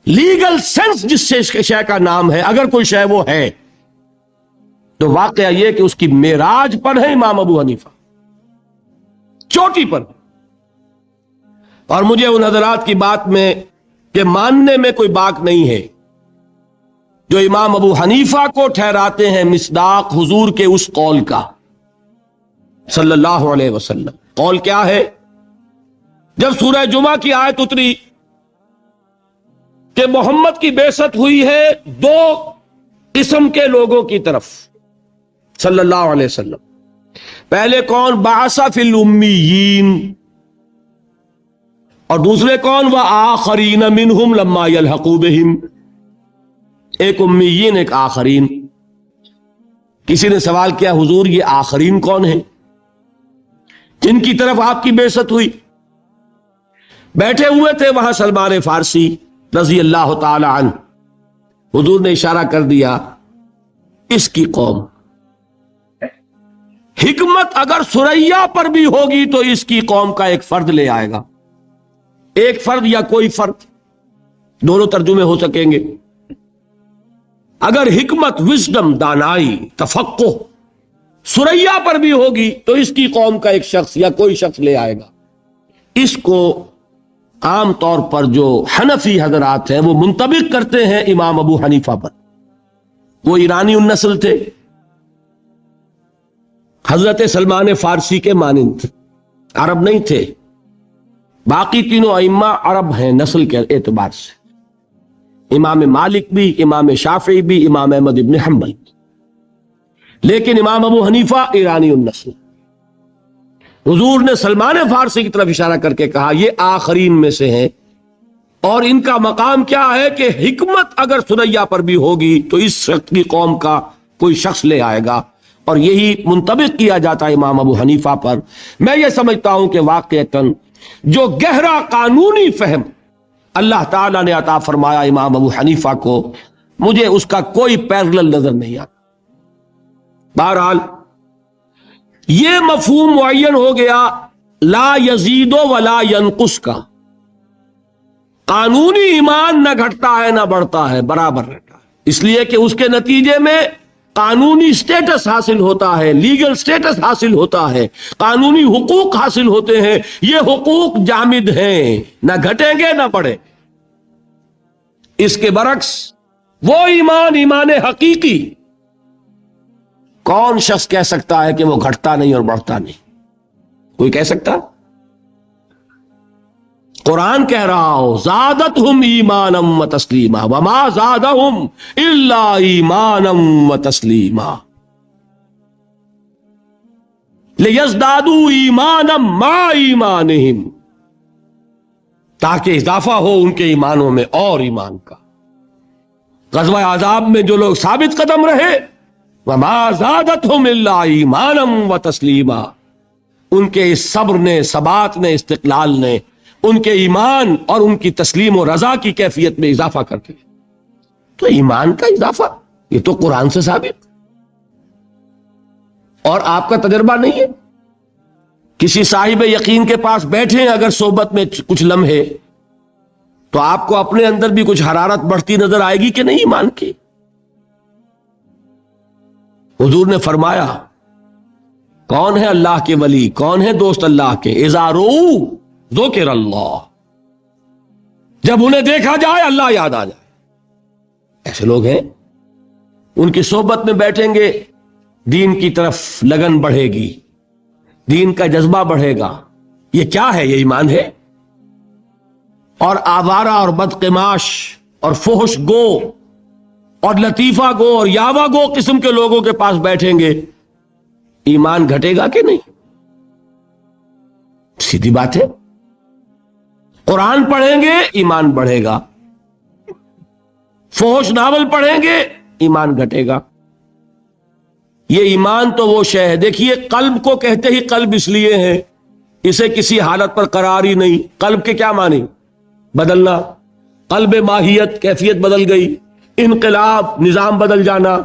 لیگل سینس جس سے اس کے شے کا نام ہے، اگر کوئی شے وہ ہے تو واقعہ یہ کہ اس کی معراج پر ہے امام ابو حنیفہ، چوٹی پر۔ اور مجھے ان حضرات کی بات میں کہ ماننے میں کوئی باک نہیں ہے جو امام ابو حنیفہ کو ٹھہراتے ہیں مصداق حضور کے اس قول کا صلی اللہ علیہ وسلم۔ قول کیا ہے؟ جب سورہ جمعہ کی آیت اتری کہ محمد کی بعثت ہوئی ہے 2 قسم کے لوگوں کی طرف صلی اللہ علیہ وسلم، پہلے کون؟ بعث فی الامیین، اور دوسرے کون؟ وآخرین منہم لما یلحقوا بہم، ایک امیین ایک آخرین۔ کسی نے سوال کیا حضور یہ آخرین کون ہیں جن کی طرف آپ کی بعثت ہوئی؟ بیٹھے ہوئے تھے وہاں سلمان فارسی رضی اللہ تعالی عنہ، حضور نے اشارہ کر دیا اس کی قوم۔ حکمت اگر سریا پر بھی ہوگی تو اس کی قوم کا ایک فرد لے آئے گا، ایک فرد یا کوئی فرد، دونوں ترجمے ہو سکیں گے۔ اگر حکمت، وزڈم، دانائی، تفقہ سریا پر بھی ہوگی تو اس کی قوم کا ایک شخص یا کوئی شخص لے آئے گا۔ اس کو عام طور پر جو حنفی حضرات ہیں وہ منطبق کرتے ہیں امام ابو حنیفہ پر. وہ ایرانی النسل تھے، حضرت سلمان فارسی کے مانند، عرب نہیں تھے. باقی تینوں ائمہ عرب ہیں نسل کے اعتبار سے، امام مالک بھی، امام شافعی بھی، امام احمد ابن حنبل. لیکن امام ابو حنیفہ ایرانی النسل. حضور نے سلمان فارسی کی طرف اشارہ کر کے کہا یہ آخرین میں سے ہیں، اور ان کا مقام کیا ہے کہ حکمت اگر ثریا پر بھی ہوگی تو اس شخص کی قوم کا کوئی شخص لے آئے گا، اور یہی منطبق کیا جاتا ہے امام ابو حنیفہ پر. میں یہ سمجھتا ہوں کہ واقعتاً جو گہرا قانونی فہم اللہ تعالیٰ نے عطا فرمایا امام ابو حنیفہ کو، مجھے اس کا کوئی پیرلل نظر نہیں آتا. بہرحال یہ مفہوم معین ہو گیا لا یزید ولا ینقص کا. قانونی ایمان نہ گھٹتا ہے نہ بڑھتا ہے، برابر رہتا ہے، اس لیے کہ اس کے نتیجے میں قانونی سٹیٹس حاصل ہوتا ہے، لیگل سٹیٹس حاصل ہوتا ہے، قانونی حقوق حاصل ہوتے ہیں. یہ حقوق جامد ہیں، نہ گھٹیں گے نہ بڑھیں. اس کے برعکس وہ ایمان حقیقی کون شخص کہہ سکتا ہے کہ وہ گھٹتا نہیں اور بڑھتا نہیں؟ کوئی کہہ سکتا؟ قرآن کہہ رہا ہو زادتہم ایمانا و تسلیما وما زادہم الا ایمانا و تسلیما لیزدادوا ایمانا مع ایمانہم، تاکہ اضافہ ہو ان کے ایمانوں میں اور ایمان کا. غزوہ احزاب میں جو لوگ ثابت قدم رہے وما زادتہم الا ایمانا و تسلیما، ان کے اس صبر نے، ثبات نے، استقلال نے ان کے ایمان اور ان کی تسلیم و رضا کی کیفیت میں اضافہ کر کے. تو ایمان کا اضافہ یہ تو قرآن سے ثابت، اور آپ کا تجربہ نہیں ہے. کسی صاحب یقین کے پاس بیٹھے اگر صحبت میں کچھ لمحے تو آپ کو اپنے اندر بھی کچھ حرارت بڑھتی نظر آئے گی کہ نہیں ایمان کی. حضور نے فرمایا کون ہے اللہ کے ولی، کون ہے دوست اللہ کے؟ اذا رؤوا ذکر اللہ، جب انہیں دیکھا جائے اللہ یاد آ جائے. ایسے لوگ ہیں، ان کی صحبت میں بیٹھیں گے دین کی طرف لگن بڑھے گی، دین کا جذبہ بڑھے گا. یہ کیا ہے؟ یہ ایمان ہے. اور آوارہ اور بدقماش اور فحش گو اور لطیفہ گو اور یاوہ گو قسم کے لوگوں کے پاس بیٹھیں گے، ایمان گھٹے گا کہ نہیں؟ سیدھی بات ہے. قرآن پڑھیں گے ایمان بڑھے گا، فحش ناول پڑھیں گے ایمان گھٹے گا. یہ ایمان تو وہ شے ہے. دیکھیے قلب کو کہتے ہی قلب اس لیے ہے، اسے کسی حالت پر قرار ہی نہیں. قلب کے کیا معنی؟ بدلنا. قلب ماہیت، کیفیت بدل گئی، انقلاب، نظام بدل جانا.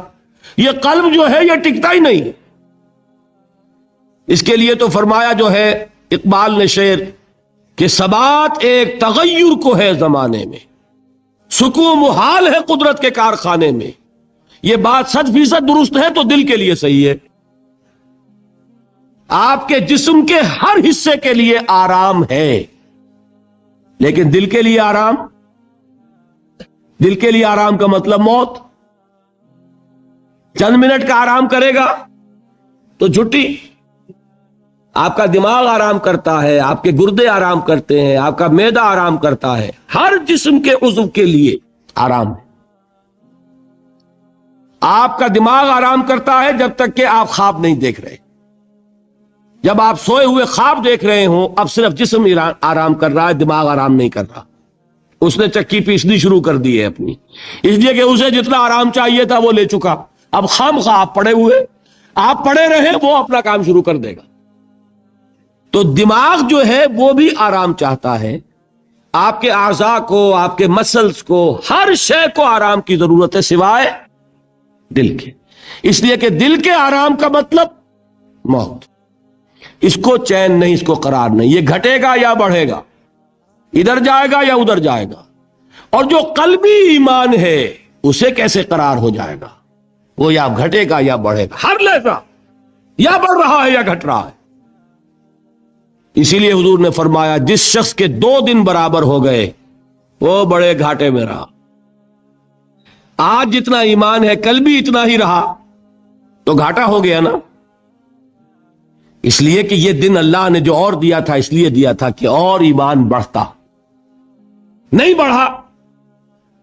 یہ قلب جو ہے یہ ٹکتا ہی نہیں. اس کے لیے تو فرمایا جو ہے اقبال نے شعر کہ ثبات ایک تغیر کو ہے زمانے میں، سکون محال ہے قدرت کے کارخانے میں. یہ بات 100% درست ہے تو دل کے لیے صحیح ہے. آپ کے جسم کے ہر حصے کے لیے آرام ہے، لیکن دل کے لیے آرام، دل کے لیے آرام کا مطلب موت. چند منٹ کا آرام کرے گا تو چھٹی. آپ کا دماغ آرام کرتا ہے، آپ کے گردے آرام کرتے ہیں، آپ کا معدہ آرام کرتا ہے، ہر جسم کے عضو کے لیے آرام ہے. آپ کا دماغ آرام کرتا ہے جب تک کہ آپ خواب نہیں دیکھ رہے. جب آپ سوئے ہوئے خواب دیکھ رہے ہوں اب صرف جسم آرام کر رہا ہے، دماغ آرام نہیں کر رہا. اس نے چکی پیسنی شروع کر دی ہے اپنی، اس لیے کہ اسے جتنا آرام چاہیے تھا وہ لے چکا. اب خام خواہ آپ پڑے ہوئے، آپ پڑے رہے، وہ اپنا کام شروع کر دے گا. تو دماغ جو ہے وہ بھی آرام چاہتا ہے. آپ کے اعضاء کو، آپ کے مسلز کو، ہر شے کو آرام کی ضرورت ہے سوائے دل کے. اس لیے کہ دل کے آرام کا مطلب موت. اس کو چین نہیں، اس کو قرار نہیں. یہ گھٹے گا یا بڑھے گا، ادھر جائے گا یا ادھر جائے گا. اور جو قلبی ایمان ہے اسے کیسے قرار ہو جائے گا؟ وہ یا گھٹے گا یا بڑھے گا، ہر لحظہ یا بڑھ رہا ہے یا گھٹ رہا ہے. اسی لیے حضور نے فرمایا جس شخص کے 2 دن برابر ہو گئے وہ بڑے گھاٹے میں رہا۔ آج جتنا ایمان ہے کل بھی اتنا ہی رہا تو گھاٹا ہو گیا نا۔ اس لیے کہ یہ دن اللہ نے جو اور دیا تھا اس لیے دیا تھا کہ اور ایمان بڑھتا، نہیں بڑھا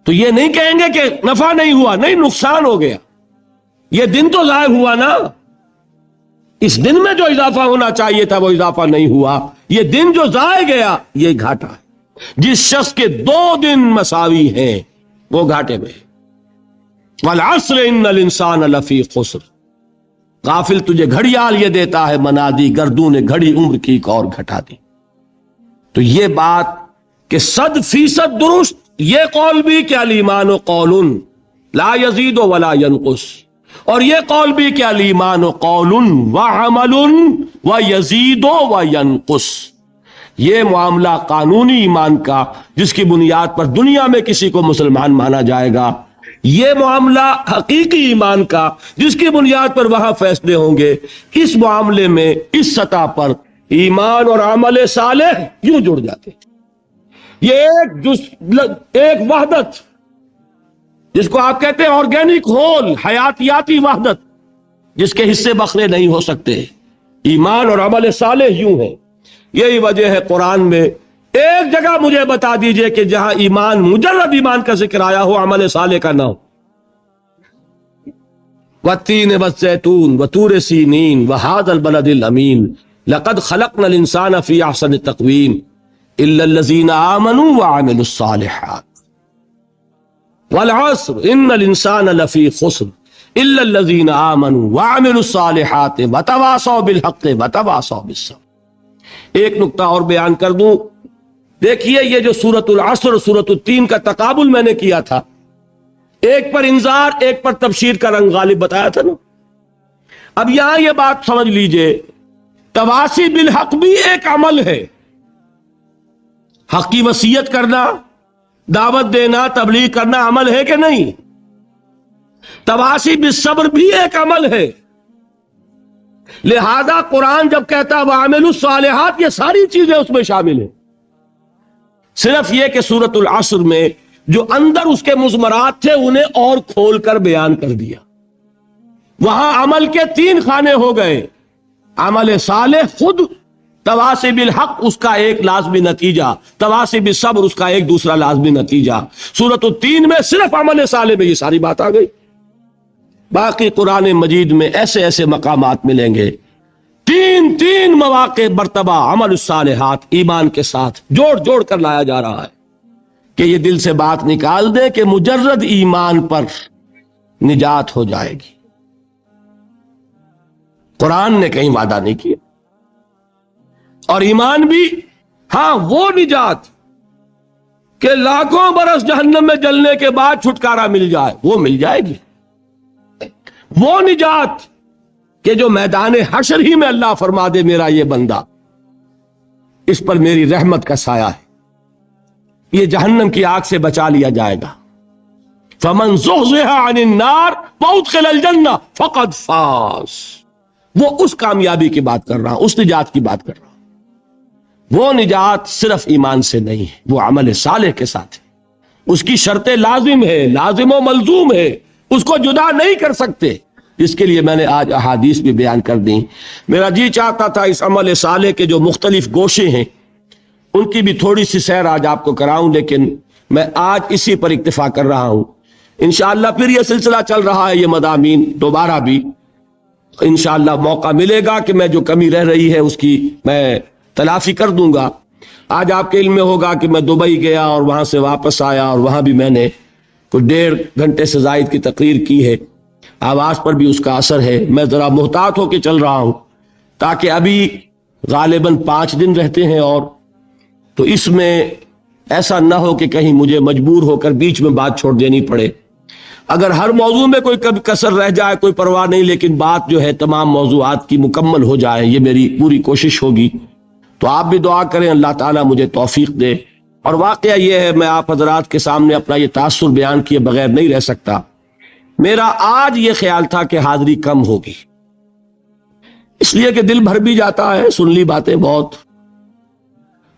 تو یہ نہیں کہیں گے کہ نفع نہیں ہوا، نہیں نقصان ہو گیا، یہ دن تو ضائع ہوا نا۔ اس دن میں جو اضافہ ہونا چاہیے تھا وہ اضافہ نہیں ہوا، یہ دن جو ضائع گیا یہ گھاٹا ہے۔ جس شخص کے 2 دن مساوی ہیں وہ گھاٹے میں۔ والعصر ان الانسان لفی خسر، غافل تجھے گھڑیال یہ دیتا ہے منادی، گردوں نے گھڑی عمر کی ایک اور گھٹا دی۔ تو یہ بات کہ 100% درست، یہ قول بھی کہ الایمان قول لا یزید ولا ینقص، اور یہ قول بھی کہ الایمان قول وعمل ویزید وینقص۔ یہ معاملہ قانونی ایمان کا جس کی بنیاد پر دنیا میں کسی کو مسلمان مانا جائے گا، یہ معاملہ حقیقی ایمان کا جس کی بنیاد پر وہاں فیصلے ہوں گے۔ اس معاملے میں اس سطح پر ایمان اور عمل صالح یوں جڑ جاتے ہیں۔ یہ ایک وحدت جس کو آپ کہتے ہیں آرگینک ہول، حیاتیاتی وحدت، جس کے حصے بخرے نہیں ہو سکتے۔ ایمان اور عمل صالح یوں ہے۔ یہی وجہ ہے قرآن میں ایک جگہ مجھے بتا دیجئے کہ جہاں ایمان، مجرد ایمان کا ذکر آیا ہو، عمل صالح کا نہ ہو۔ والتین والزیتون وطور سینین وہذا البلد الامین لقد خلقنا الانسان فی احسن تقویم الا الذین آمنوا وعملوا الصالحات والعصر ان الانسان لفی خسر الا الذین آمنوا وعملوا الصالحات وتواصوا بالحق وتواصوا بالصبر۔ ایک نقطہ اور بیان کر دوں، دیکھیے یہ جو سورۃ العصر اور سورۃ التین کا تقابل میں نے کیا تھا، ایک پر انذار ایک پر تبشیر کا رنگ غالب بتایا تھا نا۔ اب یہاں یہ بات سمجھ لیجئے، تواصی بالحق بھی ایک عمل ہے۔ حق کی وصیت کرنا، دعوت دینا، تبلیغ کرنا عمل ہے کہ نہیں؟ تواصی بالصبر بھی ایک عمل ہے۔ لہذا قرآن جب کہتا ہے وَعَمِلُوا الصَّالِحَاتِ، یہ ساری چیزیں اس میں شامل ہیں۔ صرف یہ کہ سورۃ العصر میں جو اندر اس کے مضمرات تھے انہیں اور کھول کر بیان کر دیا۔ وہاں عمل کے 3 خانے ہو گئے، عمل صالح خود، تواصی بالحق اس کا ایک لازمی نتیجہ، تواصی بالصبر اس کا ایک دوسرا لازمی نتیجہ۔ سورۃ التین میں صرف عمل صالح میں یہ ساری بات آ گئی۔ باقی قرآن مجید میں ایسے ایسے مقامات ملیں گے، 3 مواقع مرتبہ عمل الصالحات ایمان کے ساتھ جوڑ جوڑ کر لایا جا رہا ہے کہ یہ دل سے بات نکال دے کہ مجرد ایمان پر نجات ہو جائے گی۔ قرآن نے کہیں وعدہ نہیں کیا۔ اور ایمان بھی، ہاں وہ نجات کہ لاکھوں برس جہنم میں جلنے کے بعد چھٹکارا مل جائے، وہ مل جائے گی۔ وہ نجات کہ جو میدان حشر ہی میں اللہ فرما دے میرا یہ بندہ، اس پر میری رحمت کا سایہ ہے، یہ جہنم کی آگ سے بچا لیا جائے گا۔ فَمَنْ زُحْزِحَ عَنِ النَّارِ وَأُدْخِلَ الْجَنَّةَ فَقَدْ فَازَ۔ وہ اس کامیابی کی بات کر رہا ہوں، اس نجات کی بات کر رہا ہوں۔ وہ نجات صرف ایمان سے نہیں ہے، وہ عمل صالح کے ساتھ ہے۔ اس کی شرط لازم ہے، لازم و ملزوم ہے، اس کو جدا نہیں کر سکتے۔ اس کے لیے میں نے آج احادیث بھی بیان کر دیں۔ میرا جی چاہتا تھا اس عمل صالح کے جو مختلف گوشے ہیں ان کی بھی تھوڑی سی سیر آج آپ کو کراؤں، لیکن میں آج اسی پر اکتفا کر رہا ہوں۔ انشاءاللہ پھر یہ سلسلہ چل رہا ہے، یہ مضامین دوبارہ بھی انشاءاللہ موقع ملے گا کہ میں جو کمی رہ رہی ہے اس کی میں تلافی کر دوں گا۔ آج آپ کے علم میں ہوگا کہ میں دبئی گیا اور وہاں سے واپس آیا، اور وہاں بھی میں نے کچھ 1.5 گھنٹے سے زائد کی تقریر کی ہے۔ آواز پر بھی اس کا اثر ہے۔ میں ذرا محتاط ہو کے چل رہا ہوں تاکہ ابھی غالباً 5 دن رہتے ہیں، اور تو اس میں ایسا نہ ہو کہ کہیں مجھے مجبور ہو کر بیچ میں بات چھوڑ دینی پڑے۔ اگر ہر موضوع میں کوئی کبھی کسر رہ جائے کوئی پرواہ نہیں، لیکن بات جو ہے تمام موضوعات کی مکمل ہو جائے، یہ میری پوری کوشش ہوگی۔ تو آپ بھی دعا کریں اللہ تعالیٰ مجھے توفیق دے۔ اور واقعہ یہ ہے، میں آپ حضرات کے سامنے اپنا یہ تاثر بیان کیے بغیر نہیں رہ سکتا۔ میرا آج یہ خیال تھا کہ حاضری کم ہوگی، اس لیے کہ دل بھر بھی جاتا ہے، سن لی باتیں بہت،